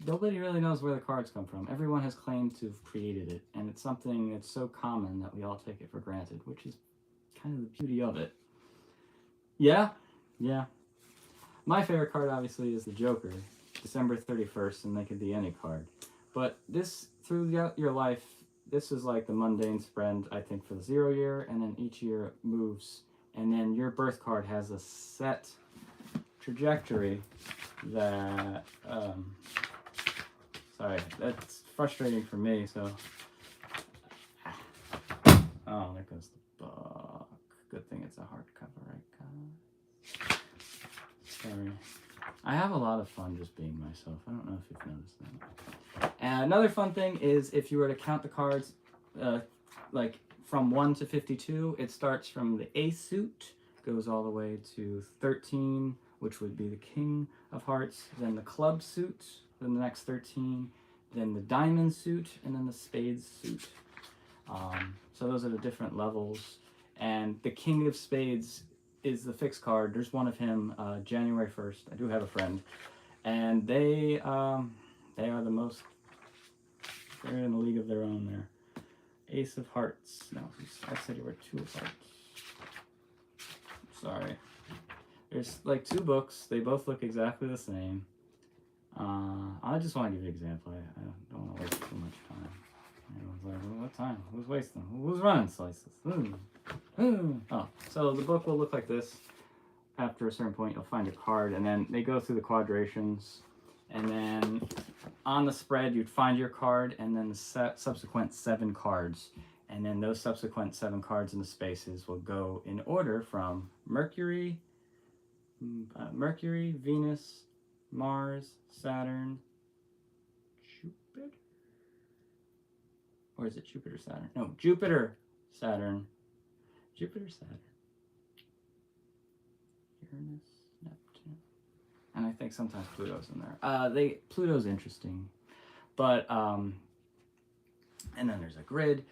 nobody really knows where the cards come from. Everyone has claimed to have created it, and it's something that's so common that we all take it for granted, which is kind of the beauty of it. Yeah. My favorite card, obviously, is the Joker, December 31st, and they could be any card. But this, throughout your life, this is like the mundane spread, I think, for the 0 year, and then each year it moves, and then your birth card has a set trajectory that, sorry, that's frustrating for me, so Oh, there goes the book. Good thing it's a hardcover, right, guys? Sorry. I have a lot of fun just being myself. I don't know if you've noticed that. And another fun thing is if you were to count the cards, like from 1 to 52, it starts from the ace suit, goes all the way to 13, which would be the king of hearts, then the club suit, then the next 13, then the diamond suit, and then the spades suit. So those are the different levels. And the king of spades is the fixed card. There's one of him, January 1st. I do have a friend. And they are the most, they're in a league of their own there. Ace of hearts. No, I said you were 2 of hearts. Sorry. There's like 2 books. They both look exactly the same. I just want to give you an example. I don't want to waste too much time. Everyone's like, well, what time? Who's wasting? Who's running slices? Oh, so the book will look like this. After a certain point, you'll find a card, and then they go through the quadrations. And then on the spread, you'd find your card, and then the subsequent 7 cards. And then those subsequent 7 cards in the spaces will go in order from Mercury, Venus, Mars, Saturn, Jupiter? Or is it Jupiter, Saturn? No, Jupiter, Saturn, Uranus, Neptune. And I think sometimes Pluto's in there. Pluto's interesting. But, and then there's a grid.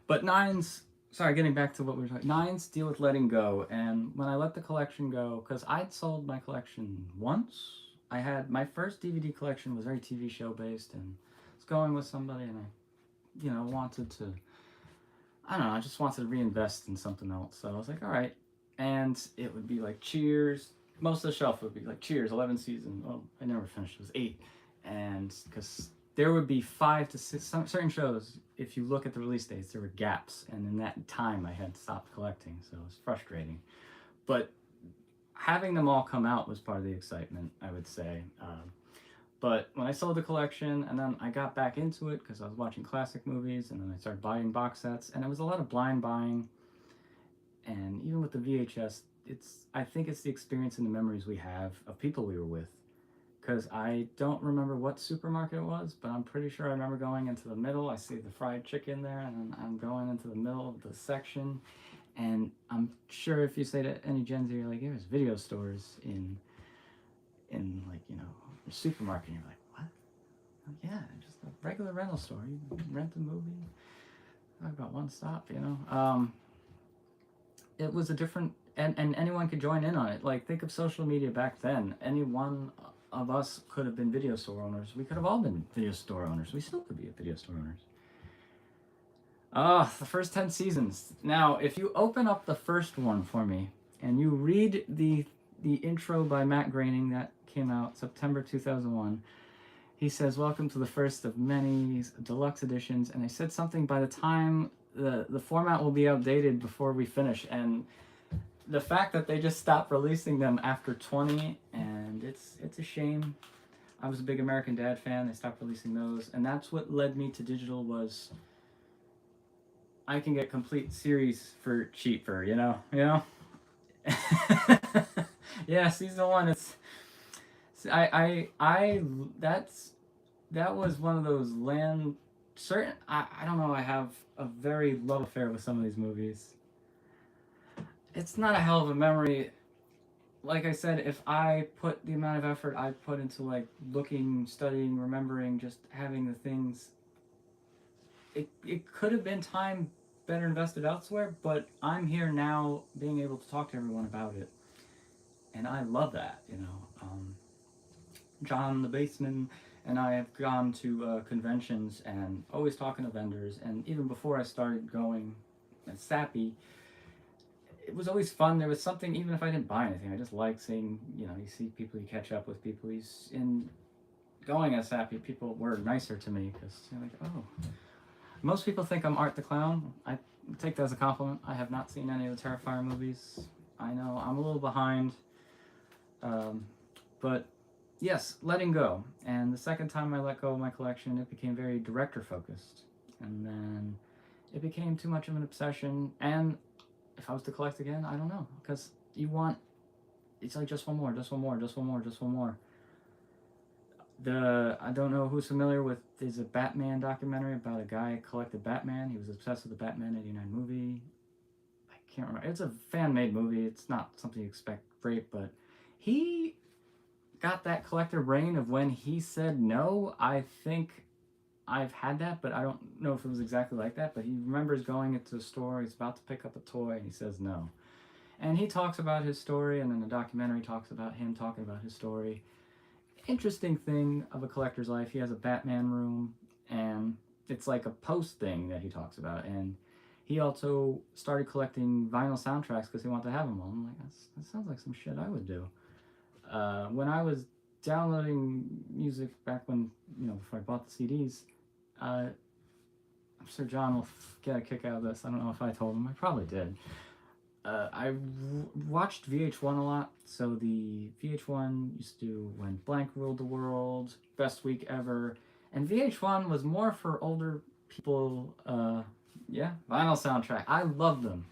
But 9s, sorry, getting back to what we were talking, 9s deal with letting go. And when I let the collection go, because I'd sold my collection once. I had, my first DVD collection was very TV show based, and I was going with somebody, and I, wanted to, I don't know, I just wanted to reinvest in something else. So I was like, all right. And it would be like Cheers. Most of the shelf would be like Cheers, 11 seasons. Well, I never finished, it was 8. And because there would be 5 to 6, certain shows, if you look at the release dates, there were gaps. And in that time, I had stopped collecting, so it was frustrating. But having them all come out was part of the excitement, I would say. But when I sold the collection, and then I got back into it because I was watching classic movies, and then I started buying box sets, and it was a lot of blind buying. And even with the VHS, I think it's the experience and the memories we have of people we were with. Because I don't remember what supermarket it was, but I'm pretty sure I remember going into the middle. I see the fried chicken there, and then I'm going into the middle of the section. And I'm sure if you say to any Gen Z, you're like, there's video stores in like, a supermarket, and you're like, what? Oh, yeah, just a regular rental store. You rent a movie. Talk about one stop, It was a different, and anyone could join in on it. Like, think of social media back then. Any one of us could have been video store owners. We could have all been video store owners. We still could be video store owners. The first 10 seasons. Now, if you open up the first one for me, and you read the intro by Matt Groening that came out September 2001, he says, welcome to the first of many deluxe editions. And I said something, by the time the format will be outdated before we finish. And the fact that they just stopped releasing them after 20, and it's a shame. I was a big American Dad fan. They stopped releasing those. And that's what led me to digital was I can get complete series for cheaper, Yeah, season 1, it's that was one of those I don't know, I have a very love affair with some of these movies. It's not a hell of a memory. Like I said, if I put the amount of effort I put into like looking, studying, remembering, just having the things, it could have been time better invested elsewhere, but I'm here now being able to talk to everyone about it. And I love that, John the Baseman and I have gone to conventions and always talking to vendors. And even before I started going at Sappy, it was always fun. There was something, even if I didn't buy anything, I just like seeing, you see people, you catch up with people. Going at Sappy, people were nicer to me because they're like, oh. Most people think I'm Art the Clown. I take that as a compliment. I have not seen any of the Terrifier movies. I know I'm a little behind. But yes, letting go. And the second time I let go of my collection, it became very director focused. And then it became too much of an obsession. And if I was to collect again, I don't know, because you want, it's like just one more, just one more, just one more, just one more. I don't know who's familiar with, there's a Batman documentary about a guy who collected Batman. He was obsessed with the Batman '89 movie. I can't remember. It's a fan-made movie. It's not something you expect great, but he got that collector brain of when he said no. I think I've had that, but I don't know if it was exactly like that. But he remembers going into a store, he's about to pick up a toy, and he says no. And he talks about his story, and then the documentary talks about him talking about his story. Interesting thing of a collector's life. He has a Batman room, and it's like a post thing that he talks about. And he also started collecting vinyl soundtracks because he wanted to have them all. I'm like, that sounds like some shit I would do. When I was downloading music back when, before I bought the CDs, I'm sure John will get a kick out of this. I don't know if I told him. I probably did. I watched VH1 a lot. So the VH1 used to when Blank ruled the world, Best Week Ever, and VH1 was more for older people. Vinyl soundtrack. I love them,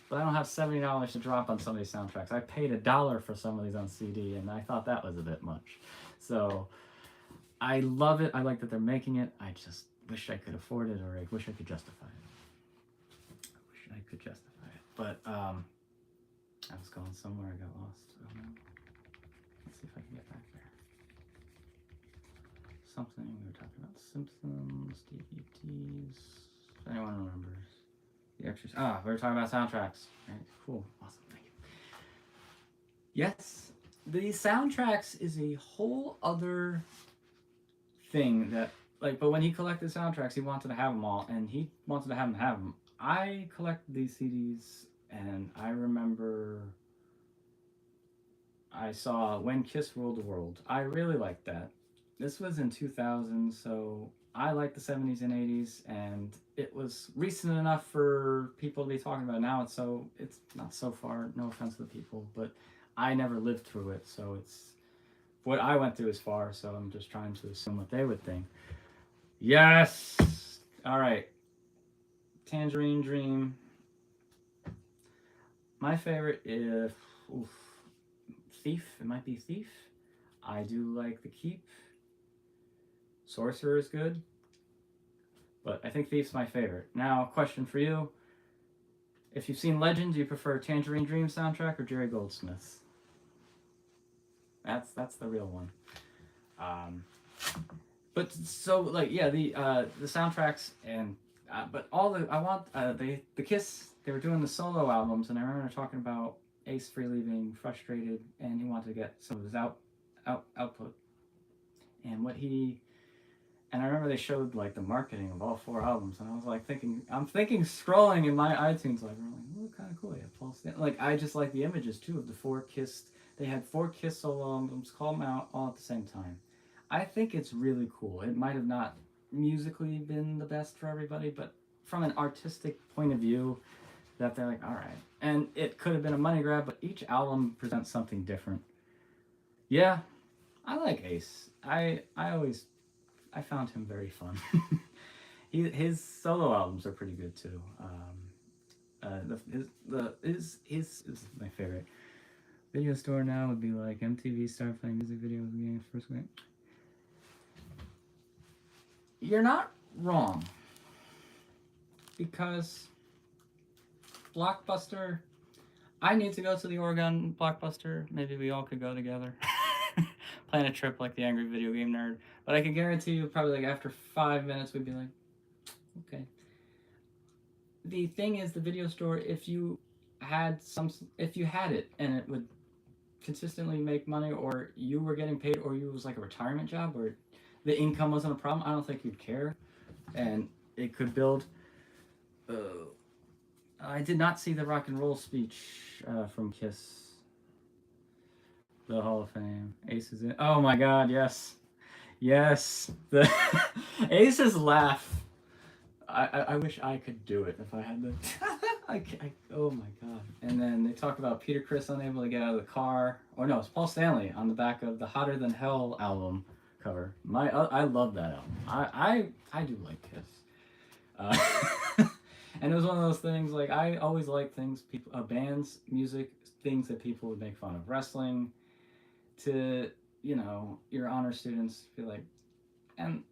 but I don't have $70 to drop on some of these soundtracks. I paid $1 for some of these on CD, and I thought that was a bit much. So I love it. I like that they're making it. I just wish I could afford it, or I wish I could justify it. But I was going somewhere. I got lost. Oh, no. Let's see if I can get back there. Something we were talking about. Simpsons, DVDs. If anyone remembers. The Extras. We were talking about soundtracks. Right, cool. Awesome. Thank you. Yes. The soundtracks is a whole other thing that, but when he collected soundtracks, he wanted to have them all, and he wanted to have them. I collected these CDs, and I remember I saw When Kiss Ruled the World. I really liked that. This was in 2000, so I liked the 70s and 80s, and it was recent enough for people to be talking about it. Now it's not so far, no offense to the people, but I never lived through it, so it's what I went through is far, so I'm just trying to assume what they would think. Yes! All right. Tangerine Dream. My favorite is Thief. It might be Thief. I do like The Keep. Sorcerer is good. But I think Thief's my favorite. Now, question for you. If you've seen Legend, do you prefer Tangerine Dream soundtrack or Jerry Goldsmith's? That's the real one. But so the soundtracks and but all the Kiss, they were doing the solo albums, and I remember talking about Ace Frehley being frustrated, and he wanted to get some of his output. And I remember they showed the marketing of all 4 albums, and I was thinking scrolling in my iTunes library, look kind of cool. Yeah, Paul Stanley. I just like the images too of the 4 Kiss. They had 4 Kiss solo albums, called them out all at the same time. I think it's really cool. It might have not musically been the best for everybody, but from an artistic point of view, that they're all right. And it could have been a money grab, but each album presents something different. Yeah, I like Ace. I found him very fun. His solo albums are pretty good too. His is my favorite. Video store now would be MTV started playing music videos again first week. You're not wrong, because Blockbuster, I need to go to the Oregon Blockbuster. Maybe we all could go together. Plan a trip like the Angry Video Game Nerd. But I can guarantee you probably after 5 minutes we'd be okay. The thing is, the video store, if you had it and it would consistently make money, or you were getting paid, or you was a retirement job, or the income wasn't a problem, I don't think you'd care, and it could build. I did not see the rock and roll speech from Kiss. The Hall of Fame. Ace is in. Oh my God! Yes. The Ace's laugh. I wish I could do it if I had the. Oh my God! And then they talk about Peter Criss unable to get out of the car. Or no, it's Paul Stanley on the back of the Hotter Than Hell album cover. I love that album. I do like Kiss. And it was one of those things, like, I always like things, people, bands, music, things that people would make fun of. Wrestling, to, you know, your honor students feel like, and,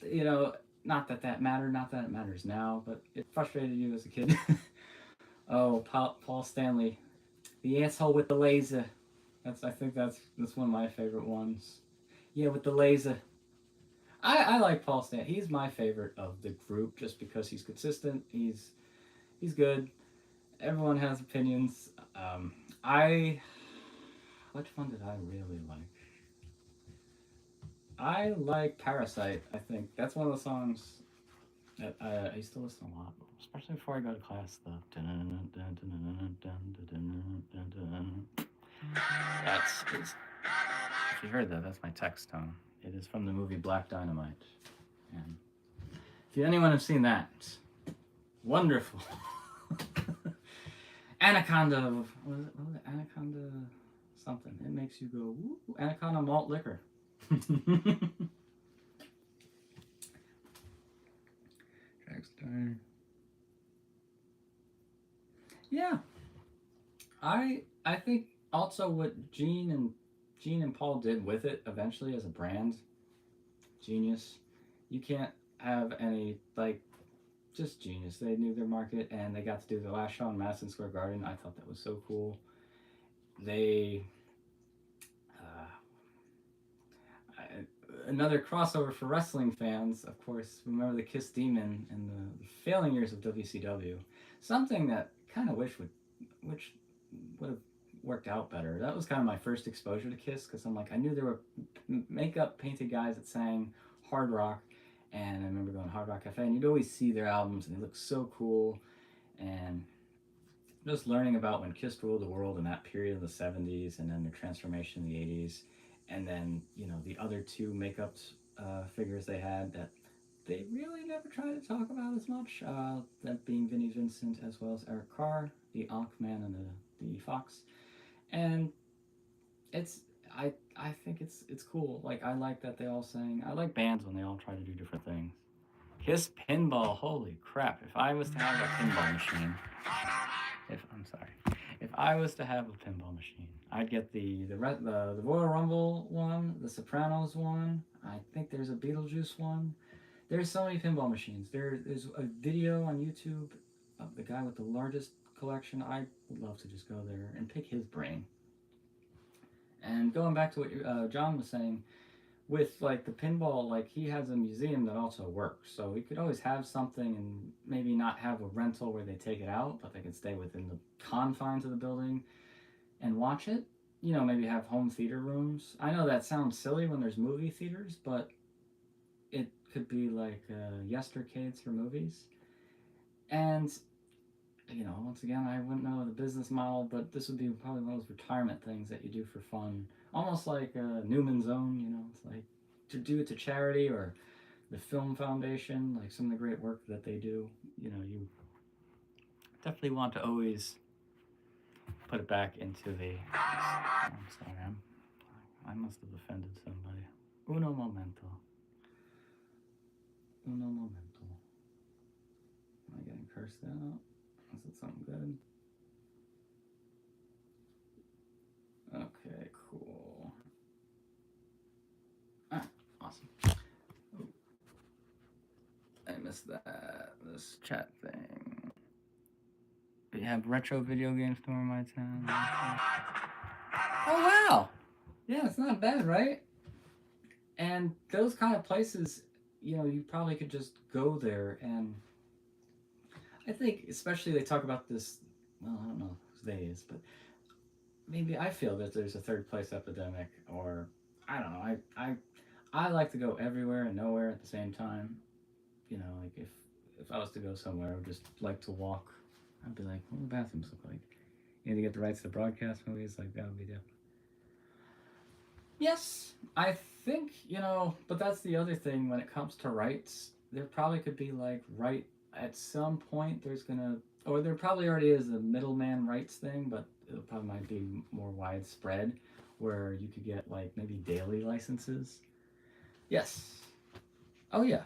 you know, not that that mattered, not that it matters now, but it frustrated you as a kid. Oh, Paul Stanley, the asshole with the laser. I think that's one of my favorite ones. Yeah, with the laser. I like Paul Stanley. He's my favorite of the group just because he's consistent. He's good. Everyone has opinions. I which one did I really like? I like Parasite. I think that's one of the songs that I used to listen a lot, especially before I go to class. That's if you heard that, that's my text tone. It is from the movie Black Dynamite. And if anyone have seen that, wonderful. Anaconda, what was it? Anaconda something. It makes you go, woo, Anaconda malt liquor. Yeah, I think also what Gene and Paul did with it eventually as a brand, genius. You can't have any, like, just genius. They knew their market and they got to do the last show in Madison Square Garden. I thought that was so cool. They another crossover for wrestling fans, of course. Remember the Kiss Demon and the failing years of WCW. Something that kind of which would have worked out better. That was kind of my first exposure to Kiss because I'm like, I knew there were makeup painted guys that sang hard rock, and I remember going to Hard Rock Cafe, and you'd always see their albums, and they looked so cool. And just learning about when Kiss ruled the world in that period of the 70s, and then their transformation in the 80s, and then, you know, the other two makeup figures they had that they really never tried to talk about as much, that being Vinnie Vincent as well as Eric Carr, the Ankh Man and the Fox. And it's I think it's cool. Like, I like that they all sang. I like bands when they all try to do different things. Kiss pinball, holy crap! If I was to have a pinball machine, if I was to have a pinball machine, I'd get the Royal Rumble one, the Sopranos one. I think there's a Beetlejuice one. There's so many pinball machines. There's a video on YouTube of the guy with the largest collection. I would love to just go there and pick his brain. And going back to what John was saying, with, like, the pinball, like, he has a museum that also works, so we could always have something and maybe not have a rental where they take it out, but they can stay within the confines of the building and watch it. You know, maybe have home theater rooms. I know that sounds silly when there's movie theaters, but it could be like yestercades for movies. And, you know, once again, I wouldn't know the business model, but this would be probably one of those retirement things that you do for fun. Almost like Newman's Own, you know, it's like to do it to charity, or the Film Foundation, like some of the great work that they do. You know, you definitely want to always put it back into the. I'm sorry, I must have offended somebody. Uno momento. Uno momento. Am I getting cursed out? Is it something good? Okay, cool. Ah, awesome. Ooh. I missed that. This chat thing. We have retro video games to my town. Oh, wow! Yeah, it's not bad, right? And those kind of places, you know, you probably could just go there. And I think, especially, they talk about this, well, I don't know who they is, but maybe I feel that there's a third place epidemic, or I don't know. I like to go everywhere and nowhere at the same time. You know, like, if I was to go somewhere, I would just like to walk. I'd be like, what do the bathrooms look like? You need to get the rights to broadcast movies, like, that would be different. Yes, I think, you know, but that's the other thing when it comes to rights. There probably could be, like, right at some point there's gonna, or there probably already is a middleman rights thing, but it probably might be more widespread where you could get, like, maybe daily licenses. Yes. Oh, yeah.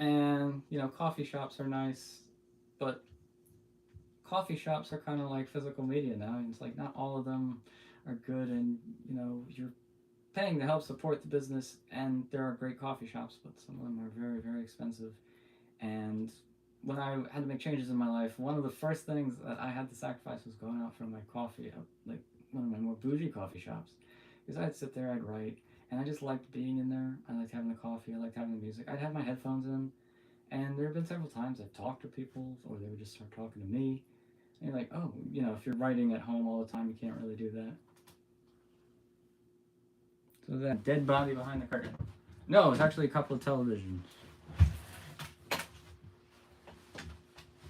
And, you know, coffee shops are nice, but coffee shops are kind of like physical media now. And it's like not all of them are good, and, you know, you're paying to help support the business, and there are great coffee shops, but some of them are very, very expensive. And when I had to make changes in my life, one of the first things that I had to sacrifice was going out for my coffee at like one of my more bougie coffee shops, because I'd sit there, I'd write, and I just liked being in there. I liked having the coffee, I liked having the music. I'd have my headphones in, and there have been several times I've talked to people, or they would just start talking to me. And you're like, oh, you know, if you're writing at home all the time, you can't really do that. So that dead body behind the curtain. No, it's actually a couple of televisions.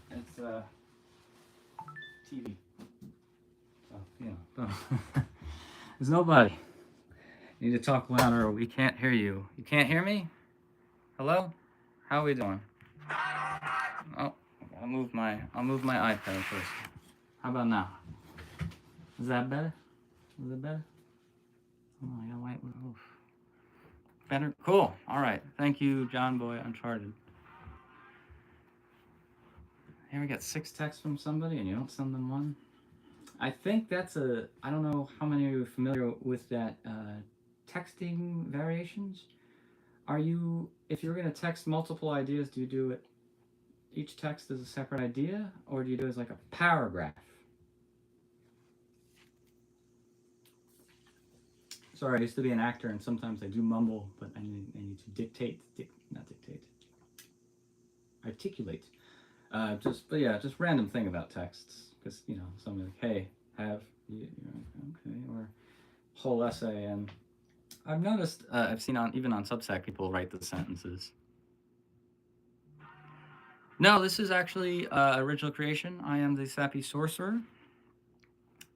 It's TV. So, you know. There's nobody. You need to talk louder or we can't hear you. You can't hear me? Hello? How are we doing? Oh, I'll move my iPad first. How about now? Is that better? Is it better? Oh, I got white roof. Better? Cool. All right. Thank you, John Boy Uncharted. Here we got 6 texts from somebody and you don't send them one. I think that's I don't know how many of you are familiar with that texting variations. Are you, if you're going to text multiple ideas, do you do it, each text is a separate idea, or do you do it as like a paragraph? Sorry, I used to be an actor, and sometimes I do mumble, but I need to articulate. Just random thing about texts, because, you know, something like, hey, have, you're like, okay, or whole essay, and I've noticed, I've seen even on Substack, people write the sentences. No, this is actually original creation. I am the Sappy Sorcerer.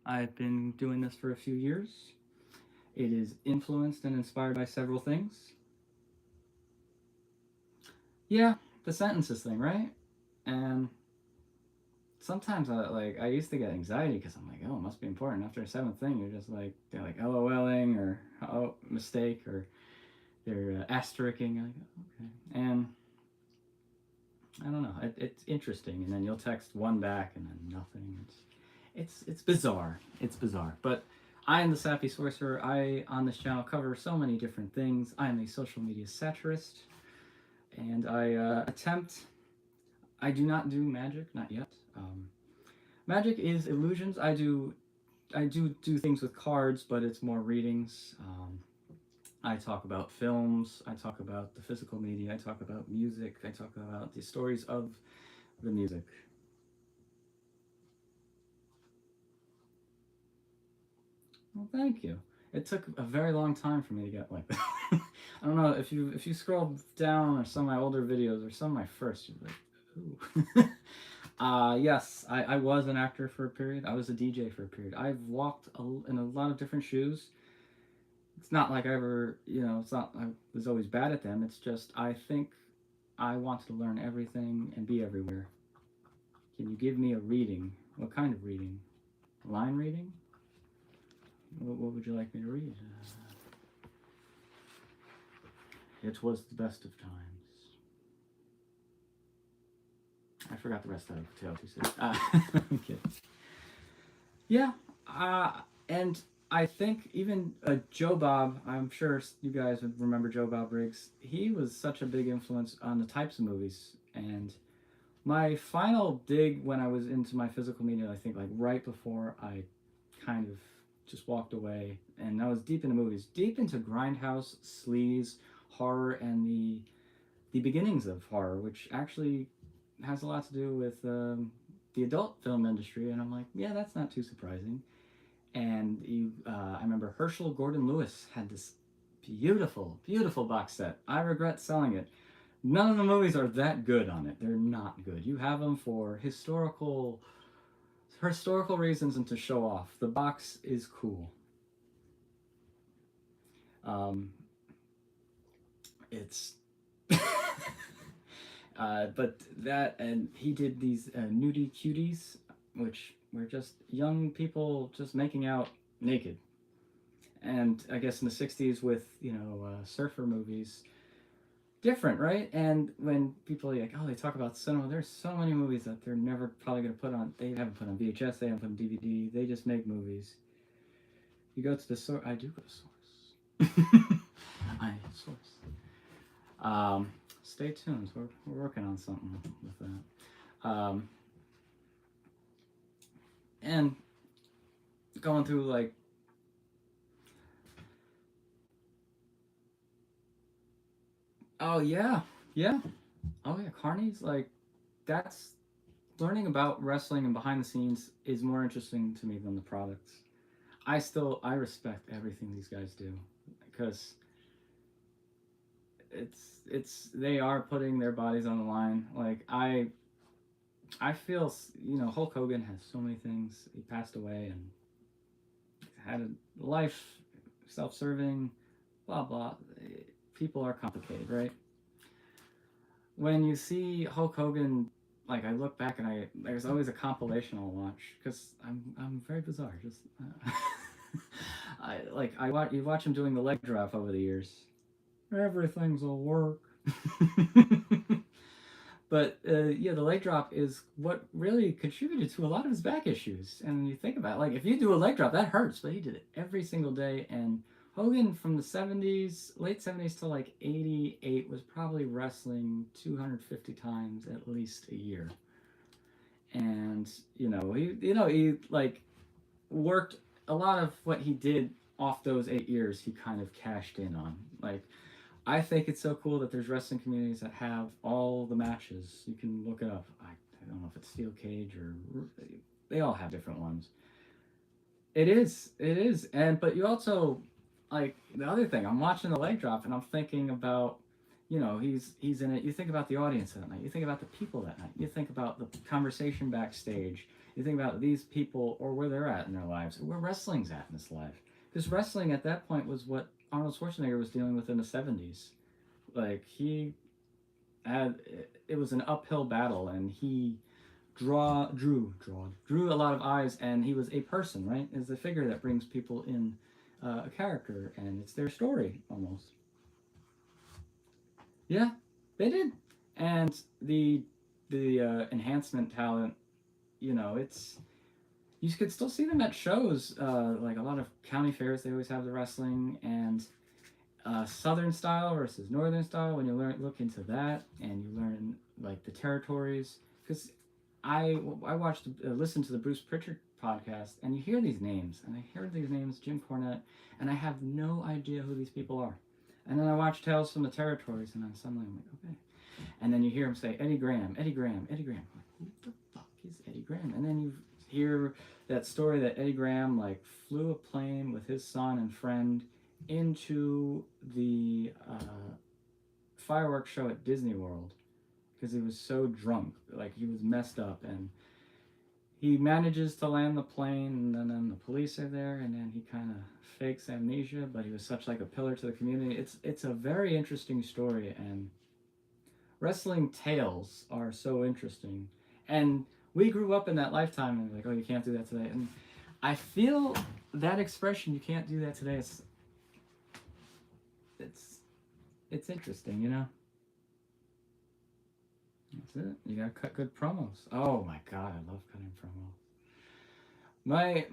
I've been doing this for a few years. It is influenced and inspired by several things. Yeah, the sentences thing, right? And sometimes I used to get anxiety because I'm like, oh, it must be important. After a 7th thing, you're just like, they're like LOLing or oh, mistake, or they're astericking. Like, okay. And I don't know. It's interesting, and then you'll text one back and then nothing. It's bizarre. It's bizarre. But I am the Sappy Sorcerer. I, on this channel, cover so many different things. I am a social media satirist, and I do not do magic, not yet. Magic is illusions. I do things with cards, but it's more readings. I talk about films. I talk about the physical media. I talk about music. I talk about the stories of the music. Well, thank you. It took a very long time for me to get like that. I don't know if you scroll down or some of my older videos or some of my first, you're like, ooh. Yes, I was an actor for a period. I was a DJ for a period. I've walked in a lot of different shoes. It's not like I ever, you know, it's not I was always bad at them. It's just I think I wanted to learn everything and be everywhere. Can you give me a reading? What kind of reading? Line reading? What would you like me to read? It was the best of times. I forgot the rest of the tale too soon. Okay. Yeah, and I think even Joe Bob, I'm sure you guys would remember Joe Bob Briggs. He was such a big influence on the types of movies. And my final dig when I was into my physical media, I think like right before I kind of just walked away, and I was deep into movies, deep into grindhouse, sleaze, horror, and the beginnings of horror, which actually has a lot to do with the adult film industry. And I'm like, yeah, that's not too surprising. And I remember Herschel Gordon Lewis had this beautiful, beautiful box set. I regret selling it. None of the movies are that good on it. They're not good. You have them for historical reasons and to show off. The box is cool. It's but that, and he did these nudie cuties, which were just young people just making out naked. And I guess in the 60s with, you know, surfer movies, different, right? And when people are like, oh, they talk about cinema, there's so many movies that they're never probably going to put on. They haven't put on VHS, they haven't put on DVD. They just make movies. You go to the source. I do go to source. I source. Stay tuned. We're working on something with that. And going through like oh yeah, yeah, oh yeah, Carney's like that's learning about wrestling and behind the scenes is more interesting to me than the products. I respect everything these guys do because it's they are putting their bodies on the line. Like I feel Hulk Hogan has so many things. He passed away and had a life, self-serving, blah blah. People are complicated, right? When you see Hulk Hogan, like I look back and there's always a compilation I'll watch because I'm very bizarre. Just you watch him doing the leg drop over the years. Everything'll work. But yeah, the leg drop is what really contributed to a lot of his back issues. And you think about it, like if you do a leg drop, that hurts, but he did it every single day. And Hogan from the 70s, late 70s to like 88 was probably wrestling 250 times at least a year. And he like worked a lot of what he did off those 8 years. He kind of cashed in on like. I think it's so cool that there's wrestling communities that have all the matches. You can look it up. I don't know if it's Steel Cage or they all have different ones. It is, and but you also like the other thing. I'm watching the leg drop and I'm thinking about, he's in it. You think about the audience that night. You think about the people that night. You think about the conversation backstage. You think about these people or where they're at in their lives, or where wrestling's at in this life. Because wrestling at that point was what Arnold Schwarzenegger was dealing with in the 70s. Like it was an uphill battle, and he drew a lot of eyes, and he was a person, right? Is a figure that brings people in a character, and it's their story almost. Yeah, they did, and the enhancement talent, it's you could still see them at shows, like a lot of county fairs. They always have the wrestling and southern style versus northern style. When you look into that, and you learn like the territories, because I watched listened to the Bruce Pritchard podcast, and you hear these names, and I heard these names, Jim Cornette, and I have no idea who these people are. And then I watch Tales from the Territories, and then suddenly I'm like, okay. And then you hear him say Eddie Graham, Eddie Graham, Eddie Graham. I'm like, who the fuck is Eddie Graham? And then you hear that story that Eddie Graham like flew a plane with his son and friend into the fireworks show at Disney World because he was so drunk, like he was messed up, and he manages to land the plane, and then the police are there, and then he kind of fakes amnesia, but he was such like a pillar to the community. It's a very interesting story, and wrestling tales are so interesting, and we grew up in that lifetime, and like, oh, you can't do that today, and I feel that expression, you can't do that today, it's interesting, That's it. You gotta cut good promos. Oh my god, I love cutting promos. My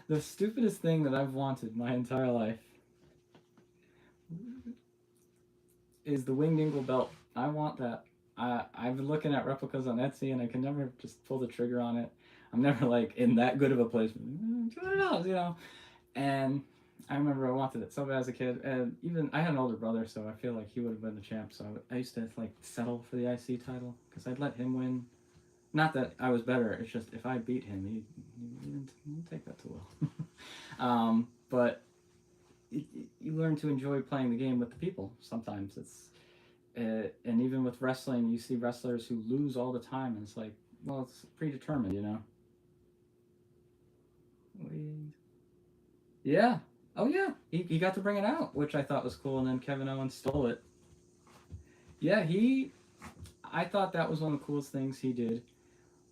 the stupidest thing that I've wanted my entire life is the Winged Eagle belt. I want that. I've been looking at replicas on Etsy, and I can never just pull the trigger on it. I'm never like in that good of a place. $200, And I remember I wanted it so bad as a kid, and even I had an older brother, so I feel like he would have been the champ. So I used to like settle for the IC title because I'd let him win. Not that I was better; it's just if I beat him, he didn't take that too well. But you learn to enjoy playing the game with the people. Sometimes and even with wrestling, you see wrestlers who lose all the time, and it's like, well, it's predetermined, Yeah. Oh yeah, he got to bring it out, which I thought was cool, and then Kevin Owens stole it. Yeah, I thought that was one of the coolest things he did.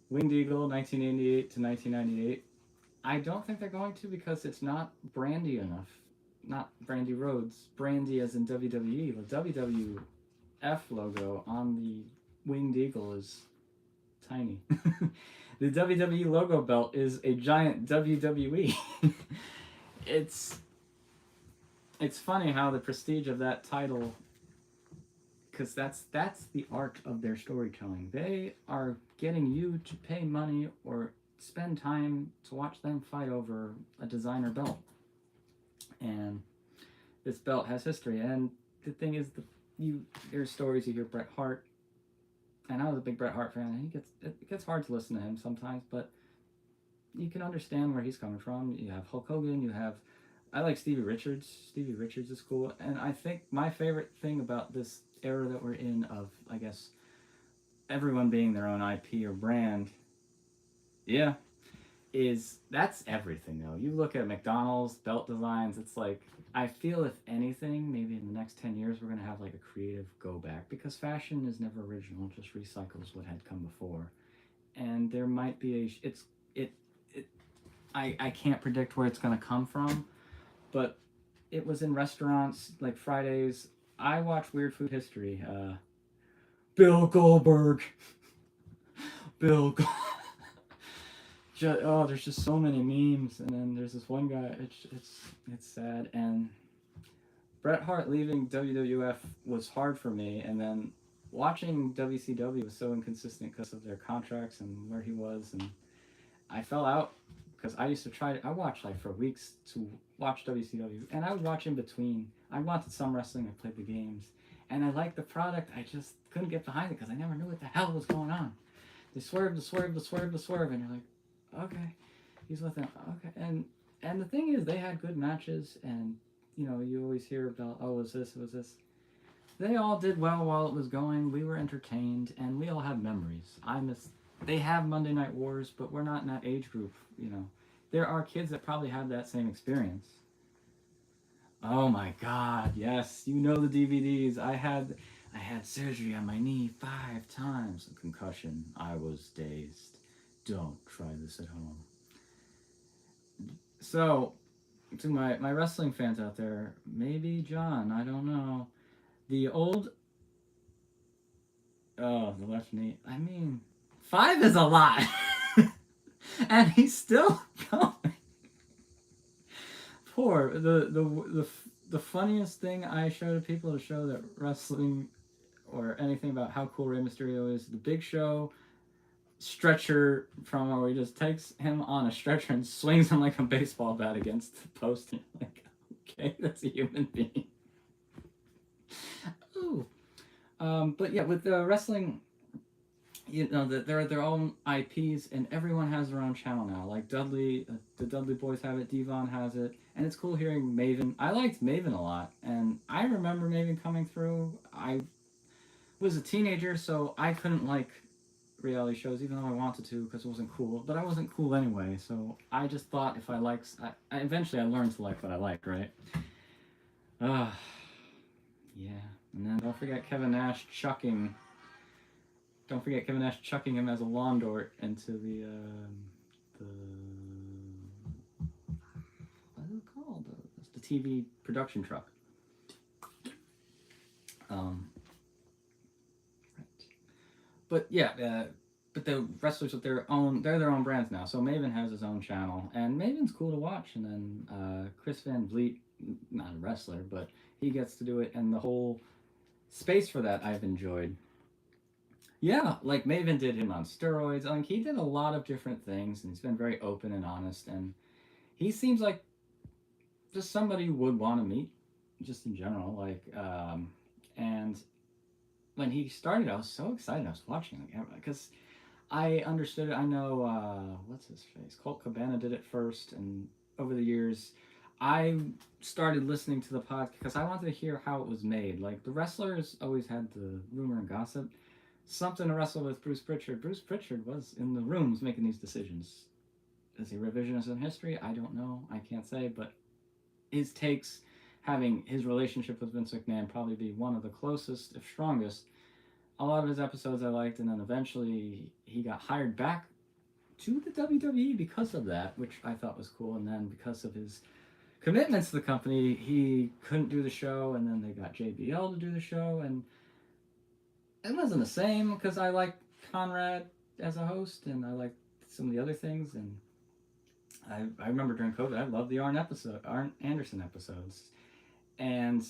Winged Eagle, 1988 to 1998. I don't think they're going to because it's not brandy enough. Not Brandy Rhodes. Brandy as in WWE. Well, WWE F logo on the winged eagle is tiny. The WWE logo belt is a giant WWE. it's it's funny how the prestige of that title, because that's the art of their storytelling. They are getting you to pay money or spend time to watch them fight over a designer belt. And this belt has history. And the thing is, there's stories you hear Bret Hart, and I was a big Bret Hart fan. And it gets hard to listen to him sometimes, but you can understand where he's coming from. You have Hulk Hogan. I like Stevie Richards. Stevie Richards is cool, and I think my favorite thing about this era that we're in, of I guess everyone being their own IP or brand, yeah, is that's everything though. You look at McDonald's belt designs, it's like I feel if anything, maybe in the next 10 years we're gonna have like a creative go back, because fashion is never original; it just recycles what had come before. And there might be it I can't predict where it's gonna come from, but it was in restaurants like Fridays. I watch Weird Food History. Bill Goldberg. Bill. There's just so many memes, and then there's this one guy. It's sad. And Bret Hart leaving WWF was hard for me, and then watching WCW was so inconsistent because of their contracts and where he was, and I fell out because I used to try. I watched like for weeks to watch WCW, and I would watch in between. I wanted some wrestling. I played the games, and I liked the product. I just couldn't get behind it because I never knew what the hell was going on. They swerve, the swerve, the swerve, the swerve, and you're like, okay, he's with them. Okay, and the thing is, they had good matches, and you always hear about, oh, was this, was this. They all did well while it was going. We were entertained, and we all have memories. They have Monday Night Wars, but we're not in that age group. There are kids that probably have that same experience. Oh my God, yes, the DVDs. I had surgery on my knee 5 times. A concussion. I was dazed. Don't try this at home. So, to my wrestling fans out there, maybe John, I don't know. The old. Oh, the left knee. I mean, 5 is a lot. And he's still going. Poor. The funniest thing I show to people to show that wrestling or anything about how cool Rey Mysterio is, the Big Show stretcher promo where he just takes him on a stretcher and swings him like a baseball bat against the post. And you're like, okay, that's a human being. Ooh. But yeah, with the wrestling, they're their own IPs, and everyone has their own channel now. Like Dudley, the Dudley Boys have it, Devon has it, and it's cool hearing Maven. I liked Maven a lot, and I remember Maven coming through. I was a teenager, so I couldn't like reality shows, even though I wanted to, because it wasn't cool. But I wasn't cool anyway, so I just thought if I liked, eventually I learned to like what I liked, right? Yeah. And then don't forget Kevin Nash chucking. Don't forget Kevin Nash chucking him as a lawn dart into the what is it called? The TV production truck. Right. But yeah, but the wrestlers with they're their own brands now. So Maven has his own channel, and Maven's cool to watch. And then Chris Van Vliet, not a wrestler, but he gets to do it, and the whole space for that I've enjoyed. Yeah, like Maven did him on steroids. Like he did a lot of different things, and he's been very open and honest. And he seems like just somebody you would want to meet, just in general. And when he started, I was so excited. I was watching because I understood it. I know what's his face, Colt Cabana did it first, and over the years, I started listening to the podcast because I wanted to hear how it was made. Like the wrestlers always had the rumor and gossip. Something to wrestle with Bruce Pritchard. Bruce Pritchard was in the rooms making these decisions. Is he revisionist in history? I don't know. I can't say, but his takes, having his relationship with Vince McMahon probably be one of the closest, if strongest. A lot of his episodes I liked, and then eventually he got hired back to the WWE because of that, which I thought was cool. And then because of his commitments to the company, he couldn't do the show, and then they got JBL to do the show, and it wasn't the same because I like Conrad as a host, and I like some of the other things. And I remember during COVID, I loved the Arn Anderson episodes, and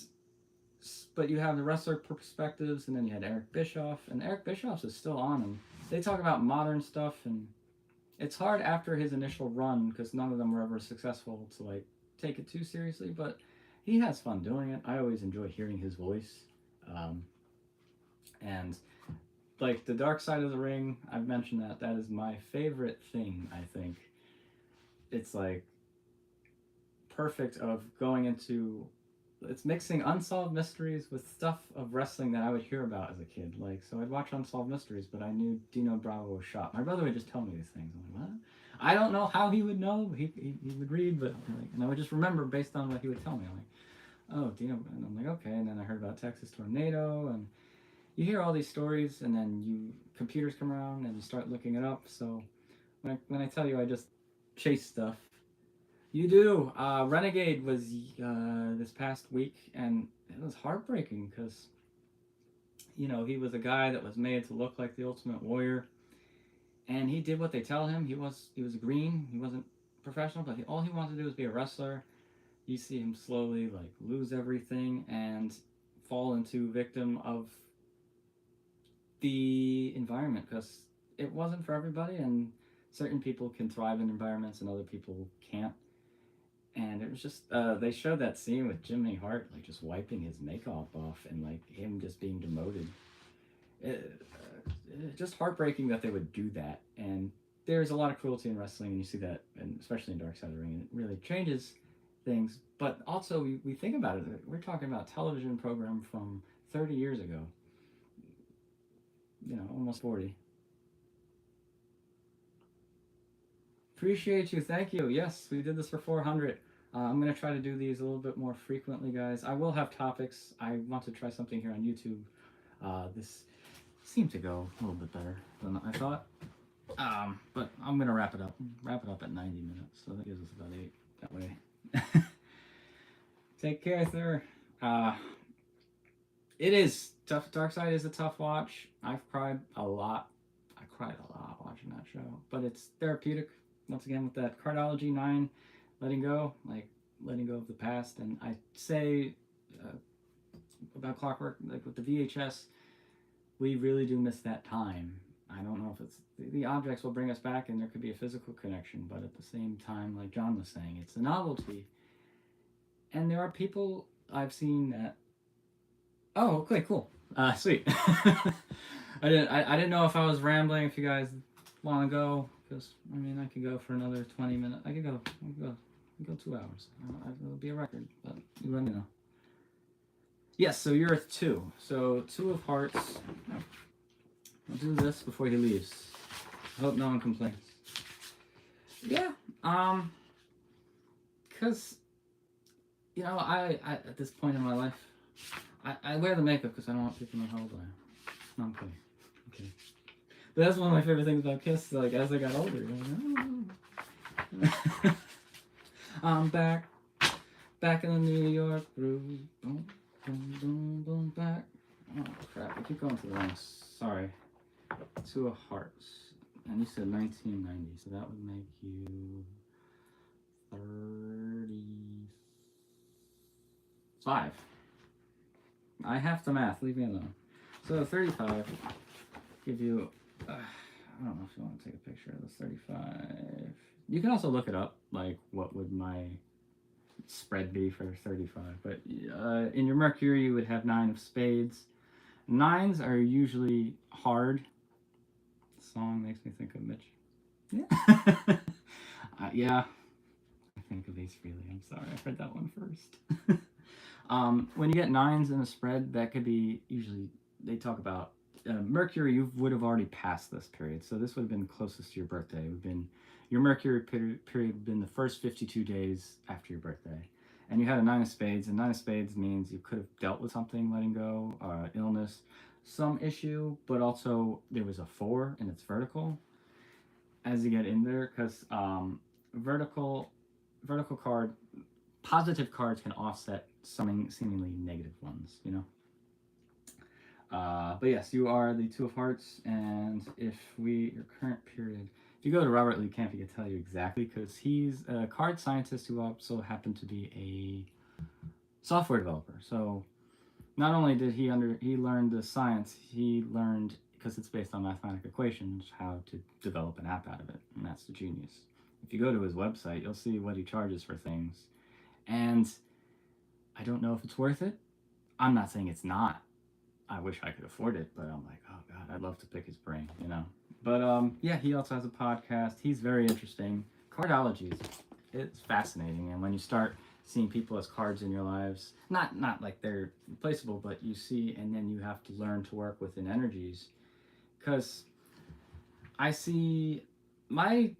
but you have the wrestler perspectives, and then you had Eric Bischoff, and Eric Bischoff is still on, and they talk about modern stuff, and it's hard after his initial run because none of them were ever successful to like take it too seriously, but he has fun doing it. I always enjoy hearing his voice, um, and like the Dark Side of the Ring, I've mentioned that is my favorite thing. I think it's like perfect of going into it's mixing unsolved mysteries with stuff of wrestling that I would hear about as a kid. Like, so I'd watch Unsolved Mysteries, but I knew Dino Bravo was shot. My brother would just tell me these things. I'm like, what? I don't know how he would know. He would read, but like, and I would just remember based on what he would tell me. I'm like, oh, Dino, and I'm like, okay. And then I heard about Texas Tornado, and you hear all these stories, and then computers come around and you start looking it up. So when I tell you I just chase stuff, you do. Renegade was this past week, and it was heartbreaking because he was a guy that was made to look like the Ultimate Warrior, and he did what they tell him. He was green. He wasn't professional, but all he wanted to do was be a wrestler. You see him slowly like lose everything and fall into victim of the environment because it wasn't for everybody, and certain people can thrive in environments and other people can't. And it was just they showed that scene with Jimmy Hart like just wiping his makeup off and like him just being demoted. Just heartbreaking that they would do that. And there's a lot of cruelty in wrestling, and you see that, and especially in Dark Side of the Ring, and it really changes things. But also, we think about it. We're talking about a television program from 30 years ago. Almost 40. Appreciate you. Thank you. Yes, we did this for 400. I'm going to try to do these a little bit more frequently, guys. I will have topics. I want to try something here on YouTube. This seemed to go a little bit better than I thought. But I'm going to wrap it up. Wrap it up at 90 minutes. So that gives us about 8 that way. Take care, sir. It is tough. Dark Side is a tough watch. I've cried a lot. I cried a lot watching that show. But it's therapeutic. Once again, with that Cardology 9, letting go of the past. And I say about Clockwork, like with the VHS, we really do miss that time. I don't know if it's the objects will bring us back, and there could be a physical connection, but at the same time, like John was saying, it's a novelty. And there are people I've seen that. Oh, okay, cool. Sweet. I didn't know if I was rambling. If you guys want to go, because I could go for another 20 minutes. I could go 2 hours. It'll be a record, but you let me know. Yes, so you're at 2. So 2 of Hearts. I'll do this before he leaves. I hope no one complains. Yeah, because I at this point in my life, I wear the makeup because I don't want people to know how old I am. No, I'm kidding. Okay. But that's one of my favorite things about Kiss. Like as I got older, like, oh. I'm back in the New York groove. Boom, boom, boom, boom, back. Oh crap! I keep going to the wrong. Sorry. 2 of Hearts, and you said 1990, so that would make you 35. I have to math. Leave me alone. So 35. Give you. I don't know if you want to take a picture of this 35. You can also look it up. Like, what would my spread be for 35? But in your Mercury, you would have 9 of Spades. 9s are usually hard. The song makes me think of Mitch. Yeah. Yeah. I think of Ace Frehley. I'm sorry. I heard that one first. When you get 9s in a spread, that could be usually, they talk about Mercury, you would have already passed this period. So this would have been closest to your birthday. It would have been, your Mercury period would have been the first 52 days after your birthday. And you had a 9 of Spades, and 9 of Spades means you could have dealt with something, letting go, illness, some issue, but also there was a 4 and it's vertical as you get in there, because vertical card, positive cards can offset some seemingly negative ones, But yes, you are the Two of Hearts, and your current period, if you go to Robert Lee Camp, he can tell you exactly, because he's a card scientist who also happened to be a software developer. So not only did he learned the science, he learned, because it's based on mathematical equations, how to develop an app out of it, and that's the genius. If you go to his website, you'll see what he charges for things, and I don't know if it's worth it. I'm not saying it's not. I wish I could afford it, but I'm like, oh god, I'd love to pick his brain, you know. But yeah, he also has a podcast. He's very interesting. Cardology it's fascinating, and when you start seeing people as cards in your lives, not like they're replaceable, but you see, and then you have to learn to work within energies. Because I see my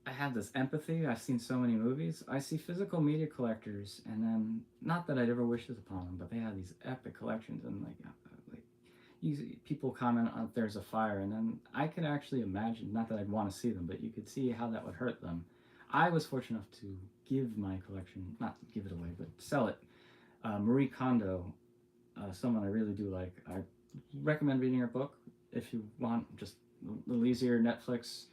I have this empathy. I've seen so many movies. I see physical media collectors, and then not that I'd ever wish this upon them, but they have these epic collections, and people comment on if there's a fire, and then I could actually imagine. Not that I'd want to see them, but you could see how that would hurt them. I was fortunate enough to give my collection, not give it away, but sell it. Marie Kondo, someone I really do like. I recommend reading her book if you want, just a little easier. Netflix.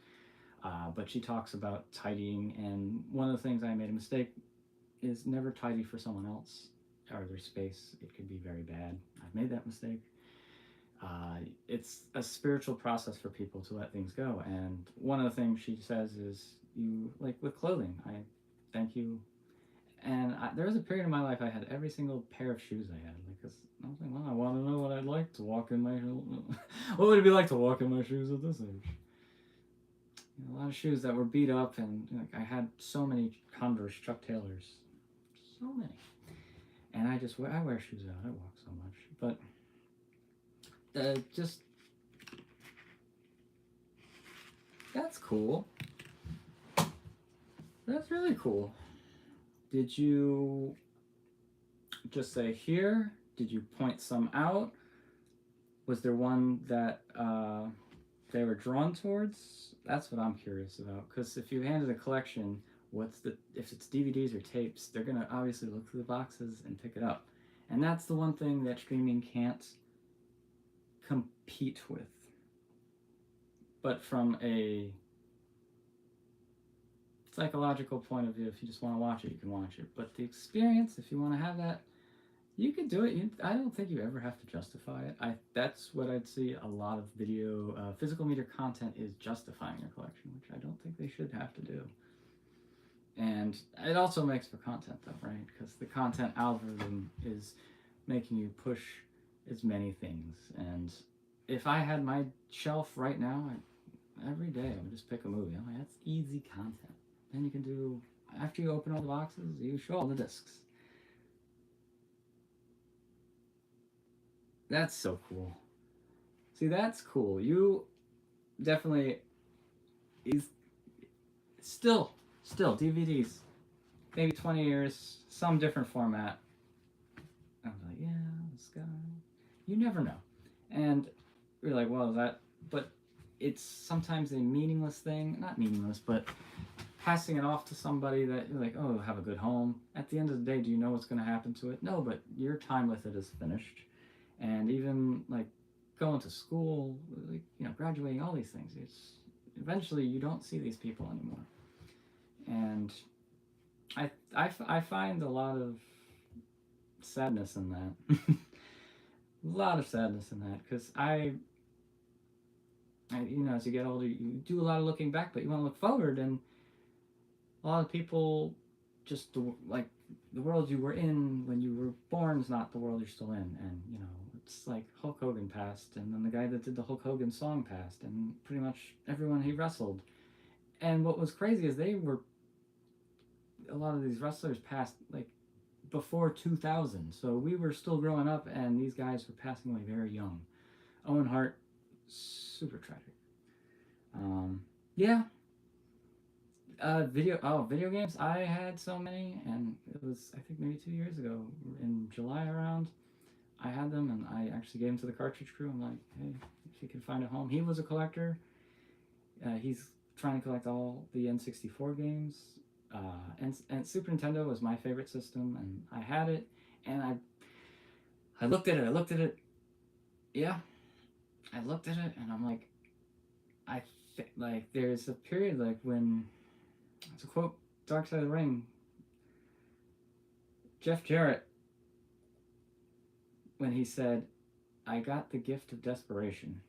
But she talks about tidying, and one of the things I made a mistake is never tidy for someone else or their space. It could be very bad. I've made that mistake. It's a spiritual process for people to let things go, and one of the things she says is, you, like with clothing, I thank you. And there was a period in my life I had every single pair of shoes I had, because I was like, well, I want to know what I'd like to walk in my what would it be like to walk in my shoes at this age. A lot of shoes that were beat up, and like, I had so many Converse Chuck Taylors, so many, and I wear shoes out. I walk so much, but just that's cool. That's really cool. Did you just say here? Did you point some out? Was there one that they were drawn towards? That's what I'm curious about. Because if you handed a collection, if it's DVDs or tapes, they're gonna obviously look through the boxes and pick it up, and that's the one thing that streaming can't compete with. But from a psychological point of view, if you just want to watch it, you can watch it. But the experience, if you want to have that, you can do it. I don't think you ever have to justify it. That's what I'd see a lot of physical media content is justifying your collection, which I don't think they should have to do. And it also makes for content, though, right? Because the content algorithm is making you push as many things. And if I had my shelf right now, every day I would just pick a movie. I'm like, that's easy content. Then you can do, after you open all the boxes, you show all the discs. That's so cool. See, that's cool. You definitely still DVDs. Maybe 20 years, some different format. I was like, yeah, this guy. You never know. And you're like, well, but it's sometimes a meaningless thing. Not meaningless, but passing it off to somebody that you're like, oh, have a good home. At the end of the day, do you know what's going to happen to it? No, but your time with it is finished. And even like going to school, like, graduating, all these things, eventually you don't see these people anymore. And I find a lot of sadness in that. A lot of sadness in that, because I as you get older, you do a lot of looking back, but you want to look forward, and a lot of people just like the world you were in when you were born is not the world you're still in, and it's like Hulk Hogan passed, and then the guy that did the Hulk Hogan song passed, and pretty much everyone he wrestled. And what was crazy is a lot of these wrestlers passed like before 2000, so we were still growing up, and these guys were passing away very young. Owen Hart, super tragic. Yeah. Video games. I had so many, and it was, I think, maybe 2 years ago in July around. I had them, and I actually gave them to the cartridge crew. I'm like, hey, if you can find a home. He was a collector. He's trying to collect all the N64 games. And Super Nintendo was my favorite system, and I had it, and I looked at it, yeah, I looked at it and I'm like, like there's a period like when, to quote Dark Side of the Ring, Jeff Jarrett, when he said, "I got the gift of desperation."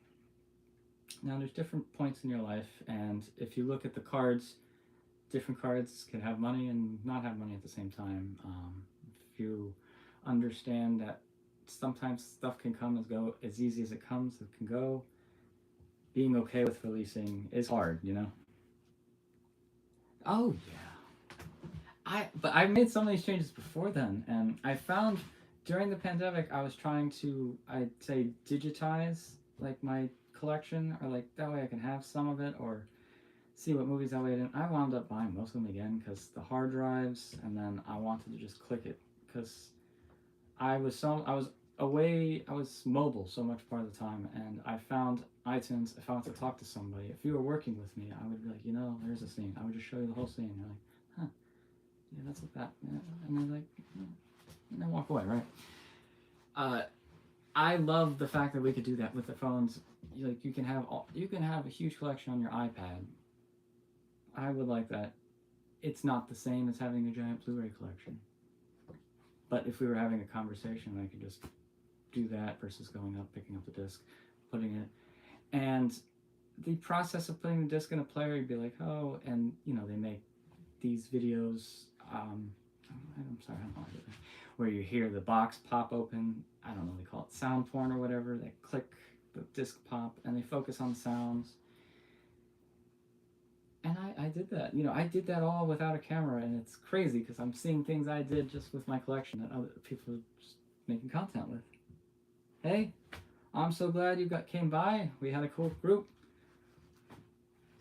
Now there's different points in your life, and if you look at the cards, different cards can have money and not have money at the same time. If you understand that sometimes stuff can come as go as easy as it comes, it can go. Being okay with releasing is hard, you know. Oh yeah, but I made some of these changes before then, and I found during the pandemic I was trying to, I'd say, digitize like my collection, or like that way I can have some of it, or see what movies I weighed in. I wound up buying most of them again because the hard drives, and then I wanted to just click it because I was away, I was mobile so much part of the time, and I found iTunes. If I wanted to talk to somebody, if you were working with me, I would be like, there's a scene. I would just show you the whole scene. You're like, huh, yeah, that's what that. Yeah. And they're like, and then walk away, right? Uh, I love the fact that we could do that with the phones. Like you can have a huge collection on your iPad. I would like that. It's not the same as having a giant Blu-ray collection. But if we were having a conversation, I could just do that versus going up, picking up the disc, putting it. And the process of putting the disc in a player, you'd be like, oh, and they make these videos. I'm sorry, I don't know where you hear the box pop open. I don't know, they call it sound porn or whatever. They click the disc pop and they focus on sounds. And I did that. I did that all without a camera, and it's crazy because I'm seeing things I did just with my collection that other people are just making content with. Hey, I'm so glad you came by. We had a cool group.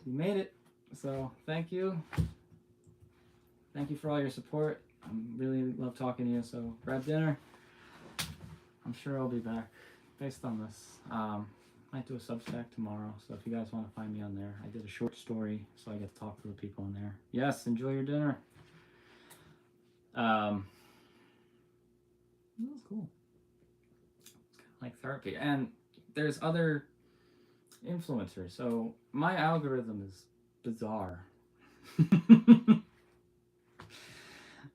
You made it. So thank you. Thank you for all your support. I really love talking to you. So grab dinner. I'm sure I'll be back based on this. Might do a Substack tomorrow, so if you guys want to find me on there, I did a short story, so I get to talk to the people in there. Yes, enjoy your dinner. That was cool. It's kind of like therapy, and there's other influencers. So my algorithm is bizarre.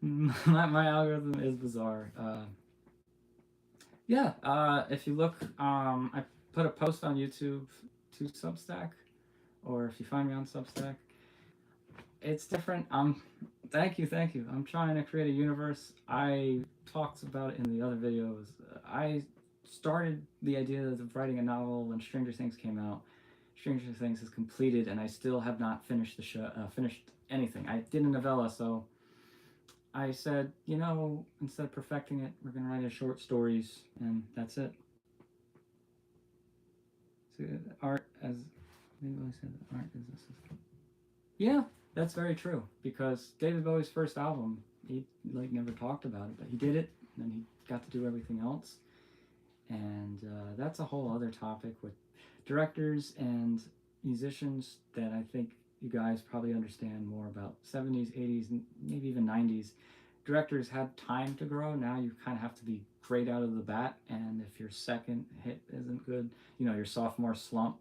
my algorithm is bizarre. If you look, I put a post on YouTube to Substack, or if you find me on Substack, it's different. Thank you. I'm trying to create a universe. I talked about it in the other videos. I started the idea of writing a novel when Stranger Things came out. Stranger Things is completed, and I still have not finished the show. Finished anything. I did a novella, so I said, instead of perfecting it, we're gonna write a short stories, and that's it. So art as maybe I said art is this. Yeah, that's very true because David Bowie's first album, he never talked about it, but he did it, and then he got to do everything else, and that's a whole other topic with directors and musicians that I think you guys probably understand more about. 70s, 80s, and maybe even 90s. Directors had time to grow. Now you kind of have to be great out of the bat, and if your second hit isn't good, your sophomore slump,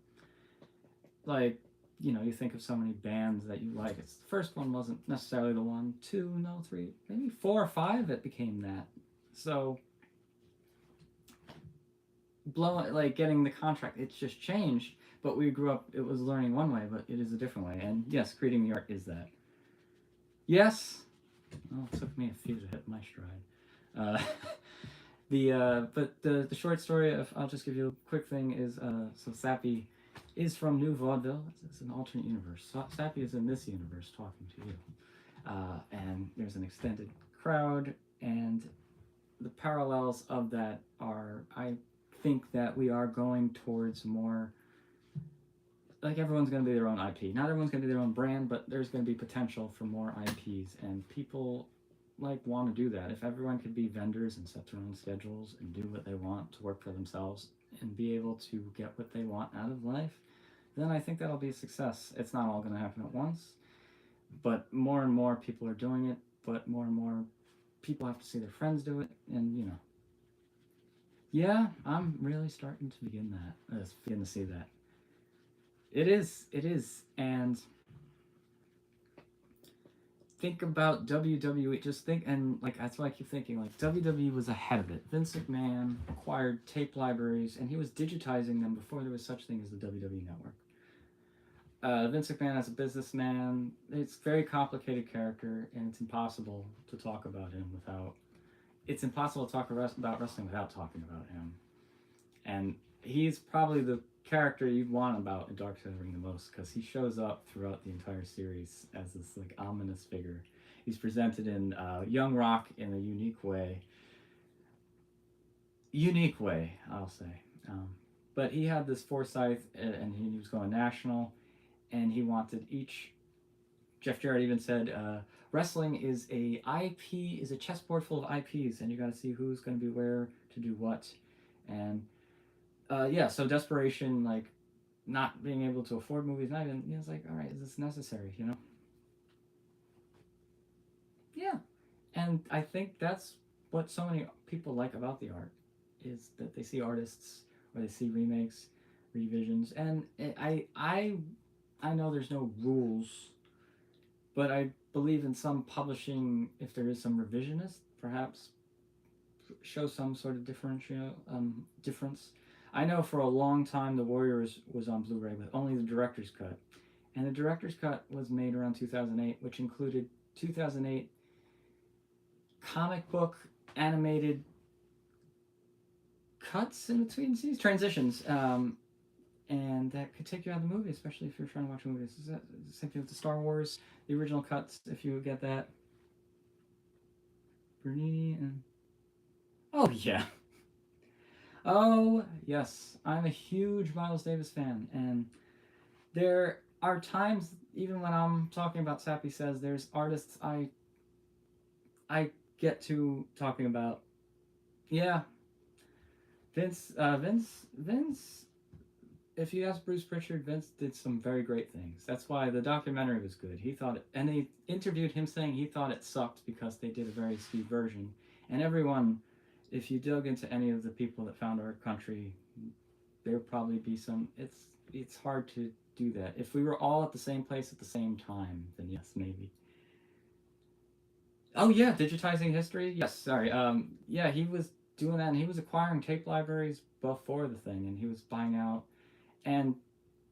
like, you think of so many bands that you like. It's the first one wasn't necessarily the one. 2, no, 3, maybe 4 or 5 it became that. So getting the contract, it's just changed. But we grew up, it was learning one way, but it is a different way. And yes, creating the art is that. Yes. Well, it took me a few to hit my stride. But the short story of, I'll just give you a quick thing, is so Sappy is from New Vaudeville. It's an alternate universe. Sappy is in this universe talking to you. And there's an extended crowd, and the parallels of that are, I think that we are going towards more, like, everyone's going to be their own IP. Not everyone's going to be their own brand, but there's going to be potential for more IPs, and people want to do that. If everyone could be vendors and set their own schedules and do what they want to work for themselves and be able to get what they want out of life, then I think that'll be a success. It's not all going to happen at once, but more and more people are doing it, but more and more people have to see their friends do it, and Yeah, I'm really starting to begin to see that. It is, and think about WWE. Just think, and like that's why I keep thinking like WWE was ahead of it. Vince McMahon acquired tape libraries, and he was digitizing them before there was such thing as the WWE Network. Vince McMahon as a businessman, it's a very complicated character, and it's impossible to talk about him without. It's impossible to talk about wrestling without talking about him. And he's probably the character you'd want about in Dark Side of the Ring the most because he shows up throughout the entire series as this like ominous figure. He's presented in Young Rock in a unique way, I'll say. But he had this foresight, and he was going national, and he wanted each. Jeff Jarrett even said, "Wrestling is a IP, is a chessboard full of IPs, and you got to see who's going to be where to do what." And yeah, so desperation, like not being able to afford movies, not even, it's like, all right, is this necessary, Yeah. And I think that's what so many people like about the art is that they see artists or they see remakes, revisions, and I know there's no rules, but I believe in some publishing, if there is some revisionist, perhaps show some sort of difference. I know for a long time The Warriors was on Blu-ray with only the director's cut, and the director's cut was made around 2008, which included 2008 comic book animated cuts in between scenes, transitions, and that could take you out of the movie, especially if you're trying to watch a movie. It's the same thing with the Star Wars, the original cuts, if you get that. Bernini and oh yeah, oh yes, I'm a huge Miles Davis fan, and there are times, even when I'm talking about Sappy Says, there's artists I get to talking about. Yeah, Vince. If you ask Bruce Pritchard, Vince did some very great things. That's why the documentary was good. He thought it, and they interviewed him saying he thought it sucked because they did a very skewed version. And everyone, if you dug into any of the people that found our country, there would probably be some. It's hard to do that. If we were all at the same place at the same time, then yes, maybe. Oh yeah, digitizing history. Yes, sorry. Yeah, he was doing that, and he was acquiring tape libraries before the thing, and he was buying out, and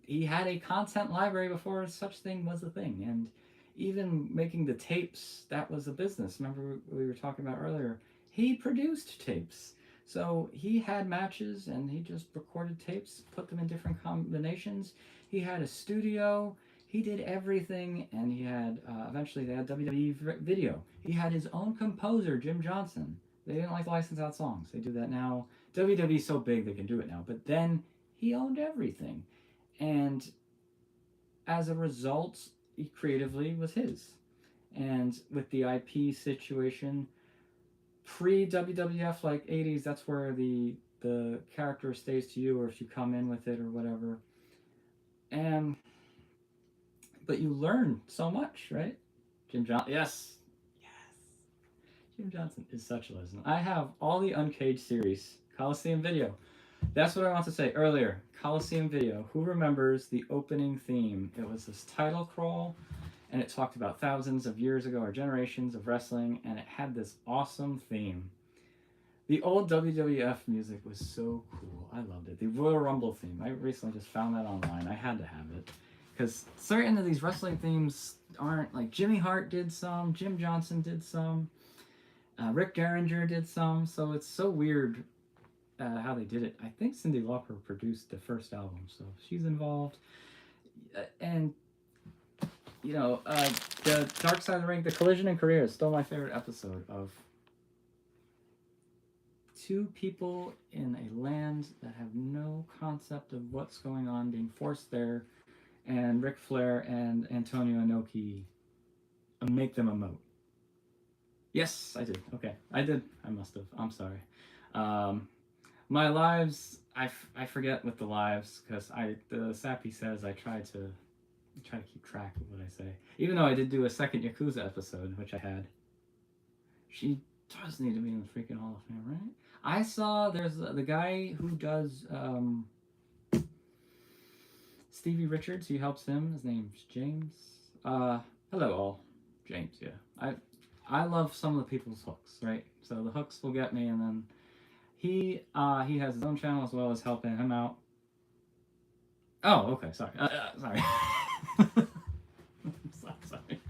he had a content library before such thing was a thing, and even making the tapes, that was a business. Remember we were talking about earlier, he produced tapes, so he had matches and he just recorded tapes, put them in different combinations. He had a studio, he did everything, and he had eventually they had WWE video. He had his own composer, Jim Johnson. They didn't like to license out songs, they do that now. WWE's so big they can do it now, but then he owned everything, and as a result, he creatively was his. And with the IP situation, pre WWF, like 80s, that's where the character stays to you, or if you come in with it or whatever. And but you learn so much, right? Jim Johnson, yes, yes. Jim Johnson is such a legend. I have all the Uncaged series, Coliseum Video. That's what I want to say earlier. Coliseum Video. Who remembers the opening theme? It was this title crawl, and it talked about thousands of years ago or generations of wrestling, and it had this awesome theme. The old WWF music was so cool. I loved it. The Royal Rumble theme. I recently just found that online. I had to have it. Because certain of these wrestling themes aren't like Jimmy Hart did some, Jim Johnson did some, Rick Derringer did some, so it's so weird how they did it. I think Cyndi Lauper produced the first album, so she's involved. And the Dark Side of the Ring, the Collision in Korea is still my favorite episode of two people in a land that have no concept of what's going on being forced there, and Ric Flair and Antonio Inoki make them emote. Yes, I did. Okay, I did. I must have. I'm sorry. My lives, I forget with the lives because the Sappy says I try to keep track of what I say. Even though I did do a second Yakuza episode, which I had. She does need to be in the freaking Hall of Fame, right? I saw there's the guy who does Stevie Richards. He helps him. His name's James. Hello all, James. Yeah, I love some of the people's hooks, right? So the hooks will get me, and then he has his own channel as well as helping him out. Oh, okay. Sorry. Sorry. Sorry.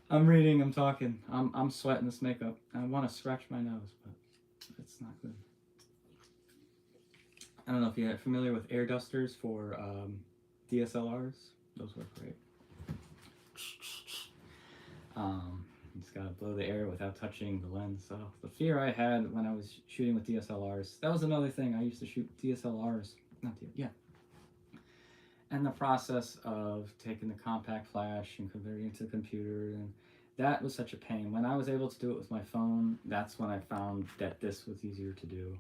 I'm reading. I'm talking. I'm sweating this makeup. I want to scratch my nose, but it's not good. I don't know if you're familiar with air dusters for DSLRs. Those work great. You just gotta blow the air without touching the lens. So the fear I had when I was shooting with DSLRs, that was another thing. I used to shoot DSLRs, and the process of taking the compact flash and converting it to the computer, and that was such a pain. When I was able to do it with my phone, that's when I found that this was easier to do.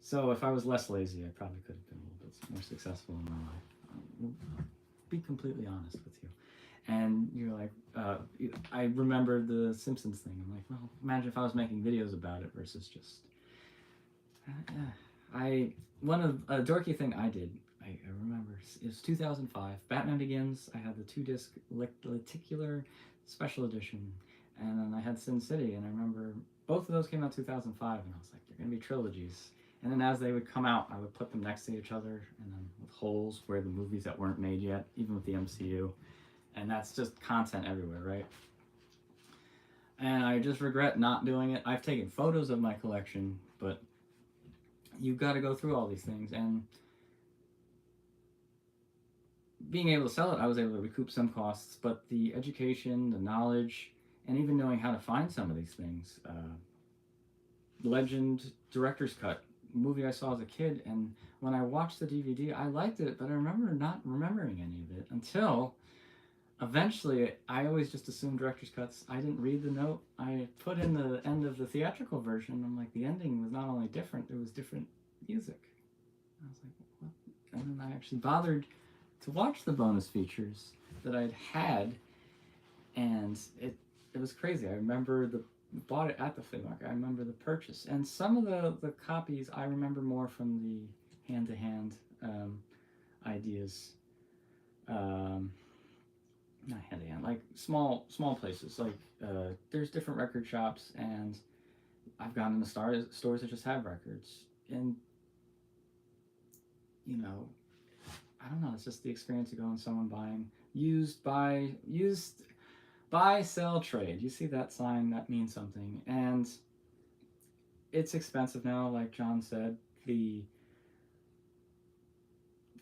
So if I was less lazy, I probably could have been a little bit more successful in my life. I'll be completely honest with you. And you're like, I remember the Simpsons thing. I'm like, well, imagine if I was making videos about it versus just. One of a dorky thing I did. I remember it was 2005. Batman Begins. I had the 2-disc lenticular special edition, and then I had Sin City. And I remember both of those came out 2005, and I was like, they're gonna be trilogies. And then as they would come out, I would put them next to each other, and then with holes where the movies that weren't made yet, even with the MCU. And that's just content everywhere, right? And I just regret not doing it. I've taken photos of my collection, but you've got to go through all these things. And being able to sell it, I was able to recoup some costs, but the education, the knowledge, and even knowing how to find some of these things. Legend Director's Cut, movie I saw as a kid, and when I watched the DVD, I liked it, but I remember not remembering any of it until eventually I always just assumed director's cuts. I didn't read the note. I put in the end of the theatrical version. I'm like, the ending was not only different, it was different music. I was like, what? And then I actually bothered to watch the bonus features that I'd had, and it was crazy. I remember bought it at the flea market. I remember the purchase, and some of the copies I remember more from the hand-to-hand ideas. Not hand-to-hand, like small places. Like there's different record shops, and I've gone into stores that just have records, and I don't know. It's just the experience of going someone buying used, buy, sell, trade. You see that sign, that means something, and it's expensive now. Like John said,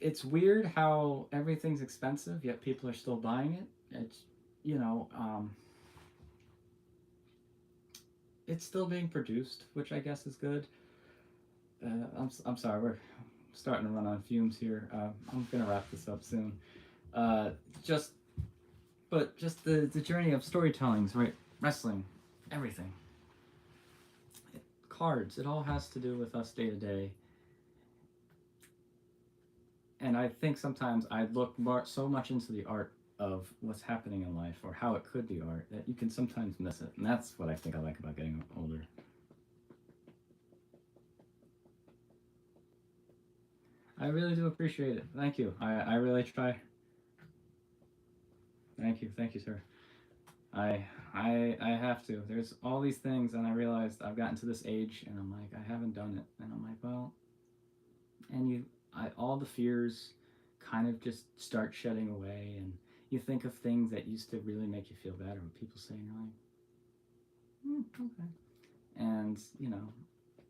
it's weird how everything's expensive, yet people are still buying it. It's it's still being produced, which I guess is good. I'm sorry, we're starting to run on fumes here. I'm gonna wrap this up soon. Just the journey of storytellings, right? Wrestling, everything. Cards, it all has to do with us day to day. And I think sometimes I look so much into the art of what's happening in life or how it could be art that you can sometimes miss it. And that's what I think I like about getting older. I really do appreciate it. Thank you. I really try. Thank you, sir. I have to. There's all these things, and I realized I've gotten to this age, and I'm like, I haven't done it, and I'm like, well, and all the fears kind of just start shedding away, and you think of things that used to really make you feel bad, or what people say, and you're like, okay, and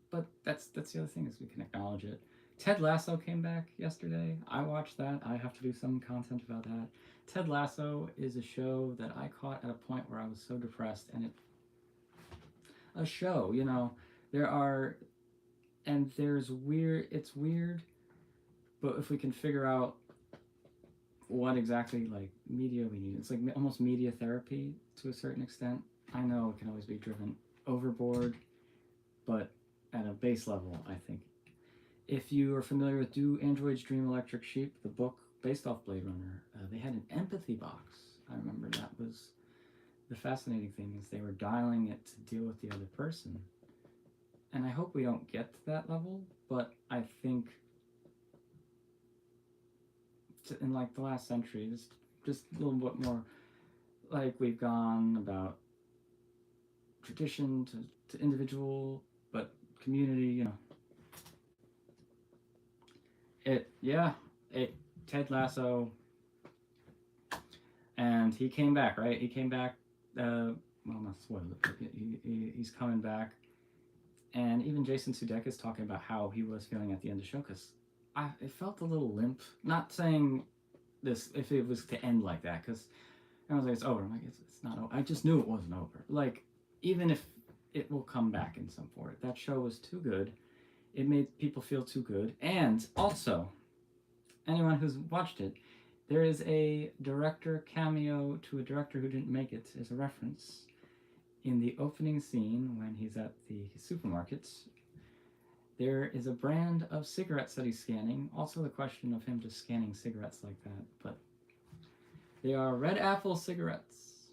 but that's the other thing is we can acknowledge it. Ted Lasso came back yesterday. I watched that. I have to do some content about that. Ted Lasso is a show that I caught at a point where I was so depressed, and it's weird, but if we can figure out what exactly like media we need, it's like almost media therapy to a certain extent. I know it can always be driven overboard, but at a base level, I think. If you are familiar with Do Androids Dream Electric Sheep, the book based off Blade Runner, they had an empathy box. I remember that was the fascinating thing is they were dialing it to deal with the other person. and I hope we don't get to that level, but I think in like the last century, just a little bit more, like we've gone about tradition to individual, but community, you know. Ted Lasso, and he came back, right? He came back, well, not spoil it, but he's coming back. And even Jason Sudeikis talking about how he was feeling at the end of the show, because it felt a little limp. Not saying this if it was to end like that, because I was like, it's over. I'm like, it's not over. I just knew it wasn't over. Like, even if it will come back in some form, that show was too good. It made people feel too good. And also, anyone who's watched it, there is a director cameo to a director who didn't make it as a reference in the opening scene when he's at the supermarkets. There is a brand of cigarettes that he's scanning. Also, the question of him just scanning cigarettes like that, but they are Red Apple cigarettes.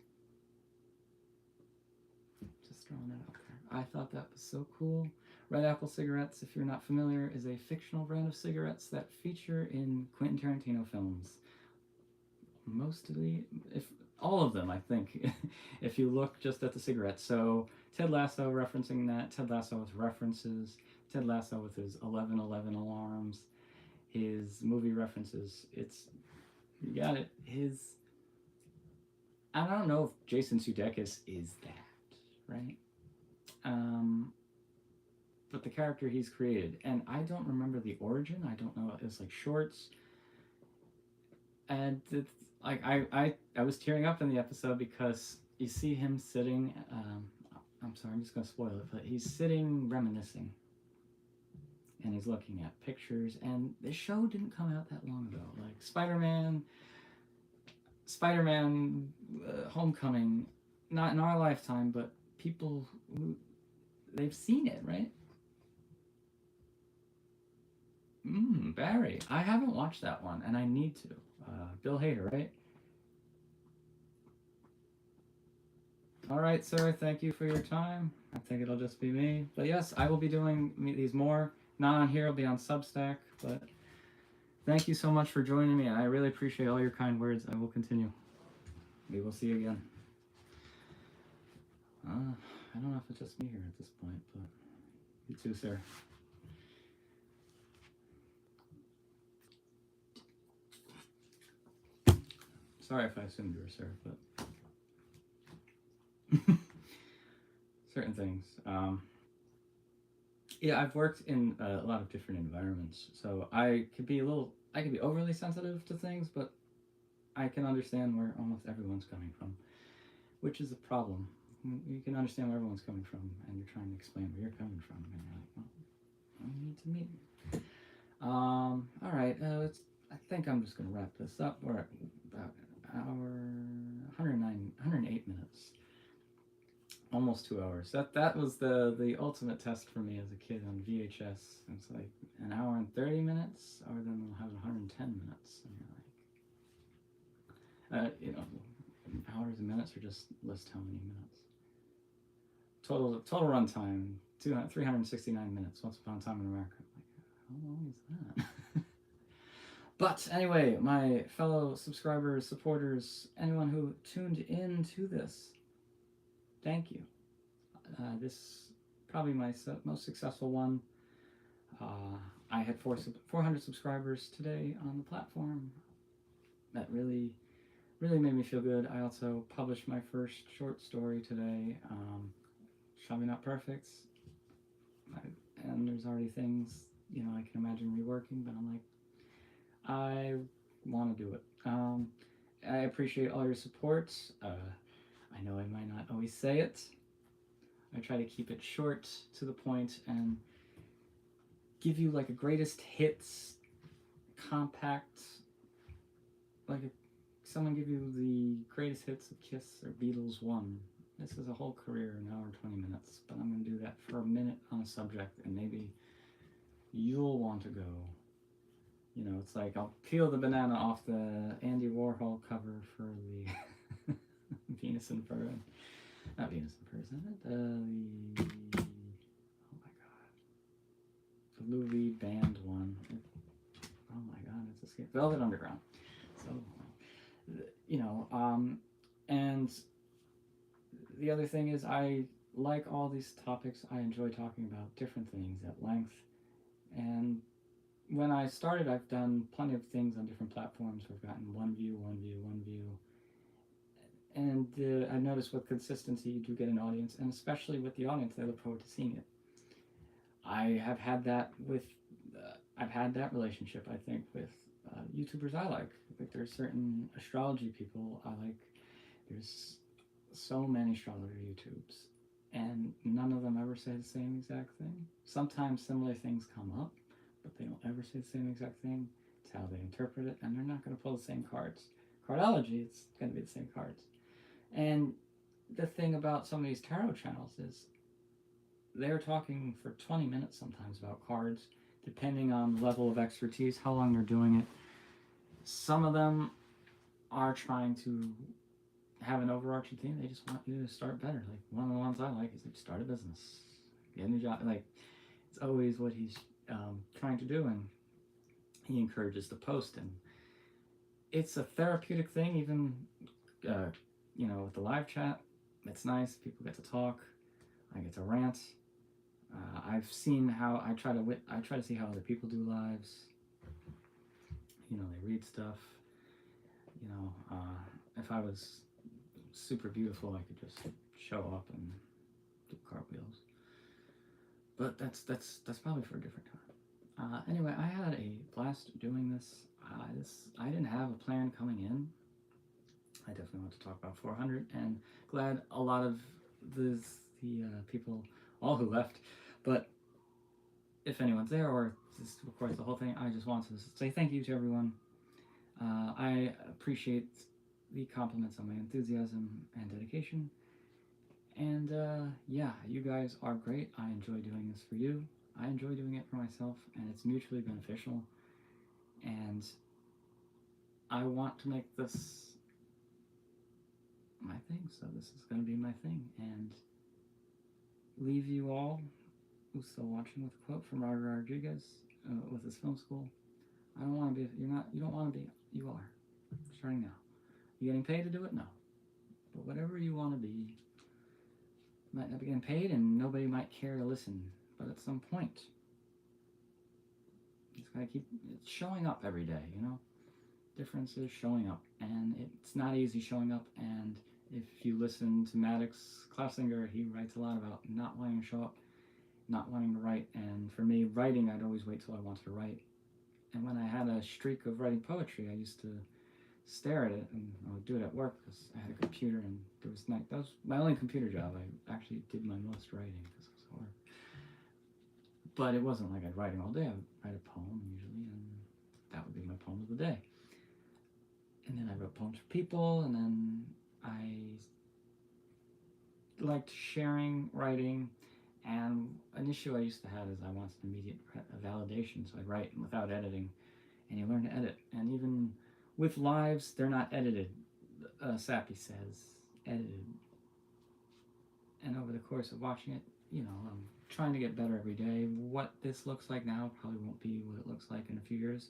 Just throwing that out there. I thought that was so cool. Red Apple cigarettes, if you're not familiar, is a fictional brand of cigarettes that feature in Quentin Tarantino films. Mostly, if all of them, I think, if you look just at the cigarettes. So Ted Lasso referencing that, Ted Lasso with references, Ted Lasso with his 11:11 alarms, his movie references. It's, you got it. I don't know if Jason Sudeikis is that, right? But the character he's created, and I don't remember the origin. I don't know. It's like shorts, and it's like I was tearing up in the episode because you see him sitting. I'm sorry, I'm just gonna spoil it, but he's sitting reminiscing, and he's looking at pictures. And this show didn't come out that long ago. Like Spider-Man, Homecoming, not in our lifetime, but people who they've seen it, right? Barry. I haven't watched that one, and I need to. Bill Hader, right? All right, sir. Thank you for your time. I think it'll just be me. But yes, I will be doing these more. Not on here. I'll be on Substack. But thank you so much for joining me. I really appreciate all your kind words. I will continue. We will see you again. I don't know if it's just me here at this point, but you too, sir. Sorry if I assumed you were sir, but certain things. Yeah, I've worked in a lot of different environments, so I could be overly sensitive to things, but I can understand where almost everyone's coming from, which is a problem. You can understand where everyone's coming from, and you're trying to explain where you're coming from, and you're like, well, we need to meet. All right, I think I'm just gonna wrap this up. We're at about an hour, 108 minutes, almost 2 hours. That was the ultimate test for me as a kid on VHS. It's like an hour and 30 minutes, or then we'll have 110 minutes, and you're like, hours and minutes, or just list how many minutes. Total runtime 369 minutes. Once Upon a Time in America. Like, how long is that? But anyway, my fellow subscribers, supporters, anyone who tuned in to this, thank you. This is probably my most successful one. I had 400 subscribers today on the platform. That really made me feel good. I also published my first short story today. Probably not perfect, and there's already things I can imagine reworking, but I'm like, I want to do it. I appreciate all your support. I know I might not always say it. I try to keep it short, to the point, and give you like a greatest hits, compact, like someone give you the greatest hits of Kiss or Beatles 1. This is a whole career, an hour and 20 minutes, but I'm going to do that for a minute on a subject, and maybe you'll want to go. It's like I'll peel the banana off the Andy Warhol cover for the Venus and Fur. Not Venus and Fur, is that it? Oh my Louis band one. Oh my god, it's escaped. Velvet Underground. So, you know, and the other thing is I like all these topics. I enjoy talking about different things at length. And when I started, I've done plenty of things on different platforms. We've gotten one view, one view, one view. And I've noticed with consistency, you do get an audience, and especially with the audience, they look forward to seeing it. I have had that with, I've had that relationship, I think, with YouTubers I like. I think there's certain astrology people I like. There's so many astrologer YouTubes, and none of them ever say the same exact thing. Sometimes similar things come up, but they don't ever say the same exact thing. It's how they interpret it, and they're not going to pull the same cards. Cardology, it's going to be the same cards. And the thing about some of these tarot channels is they're talking for 20 minutes sometimes about cards, depending on the level of expertise, how long they're doing it. Some of them are trying to have an overarching theme. They just want you to start better. Like, one of the ones I like is like, start a business, get a new job. Like, it's always what he's trying to do, and he encourages the post. And it's a therapeutic thing, even you know, with the live chat. It's nice. People get to talk. I get to rant. I've seen how I try to see how other people do lives. You know, they read stuff. You know, if I was super beautiful, I could just show up and do cartwheels. But that's probably for a different time. Anyway, I had a blast doing this. I didn't have a plan coming in. I definitely want to talk about 400, and glad a lot of the people, all who left, but if anyone's there or just records the whole thing, I just want to say thank you to everyone. I appreciate the compliments on my enthusiasm and dedication, and yeah, you guys are great. I enjoy doing this for you. I enjoy doing it for myself, and it's mutually beneficial, and I want to make this my thing, so this is going to be my thing, and leave you all who's still watching with a quote from Robert Rodriguez with his film school. I don't want to be, you don't want to be, you are, starting now. You getting paid to do it? No. But whatever you want to be, you might not be getting paid, and nobody might care to listen, but at some point, you just gotta keep showing up every day, you know? Difference is showing up, and it's not easy showing up. And if you listen to Maddox Classinger, he writes a lot about not wanting to show up, not wanting to write. And for me, writing, I'd always wait till I wanted to write. And when I had a streak of writing poetry, I used to stare at it, and I would do it at work because I had a computer, and that was my only computer job. I actually did my most writing because it was hard. But it wasn't like I'd writing all day. I would write a poem usually, and that would be my poem of the day. And then I wrote poems for people, and then I liked sharing, writing, and an issue I used to have is I wanted immediate validation, so I'd write without editing, and you learn to edit. And even with lives, they're not edited. Sappy says, edited. And over the course of watching it, you know, I'm trying to get better every day. What this looks like now probably won't be what it looks like in a few years.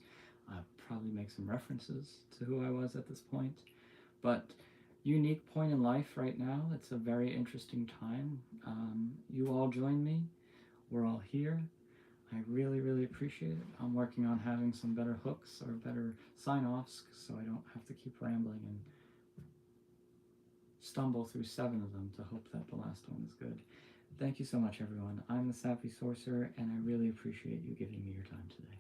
I'll probably make some references to who I was at this point. But unique point in life right now. It's a very interesting time. You all join me. We're all here. I really, really appreciate it. I'm working on having some better hooks or better sign-offs so I don't have to keep rambling and stumble through 7 of them to hope that the last one is good. Thank you so much, everyone. I'm the Sappy Sorcerer, and I really appreciate you giving me your time today.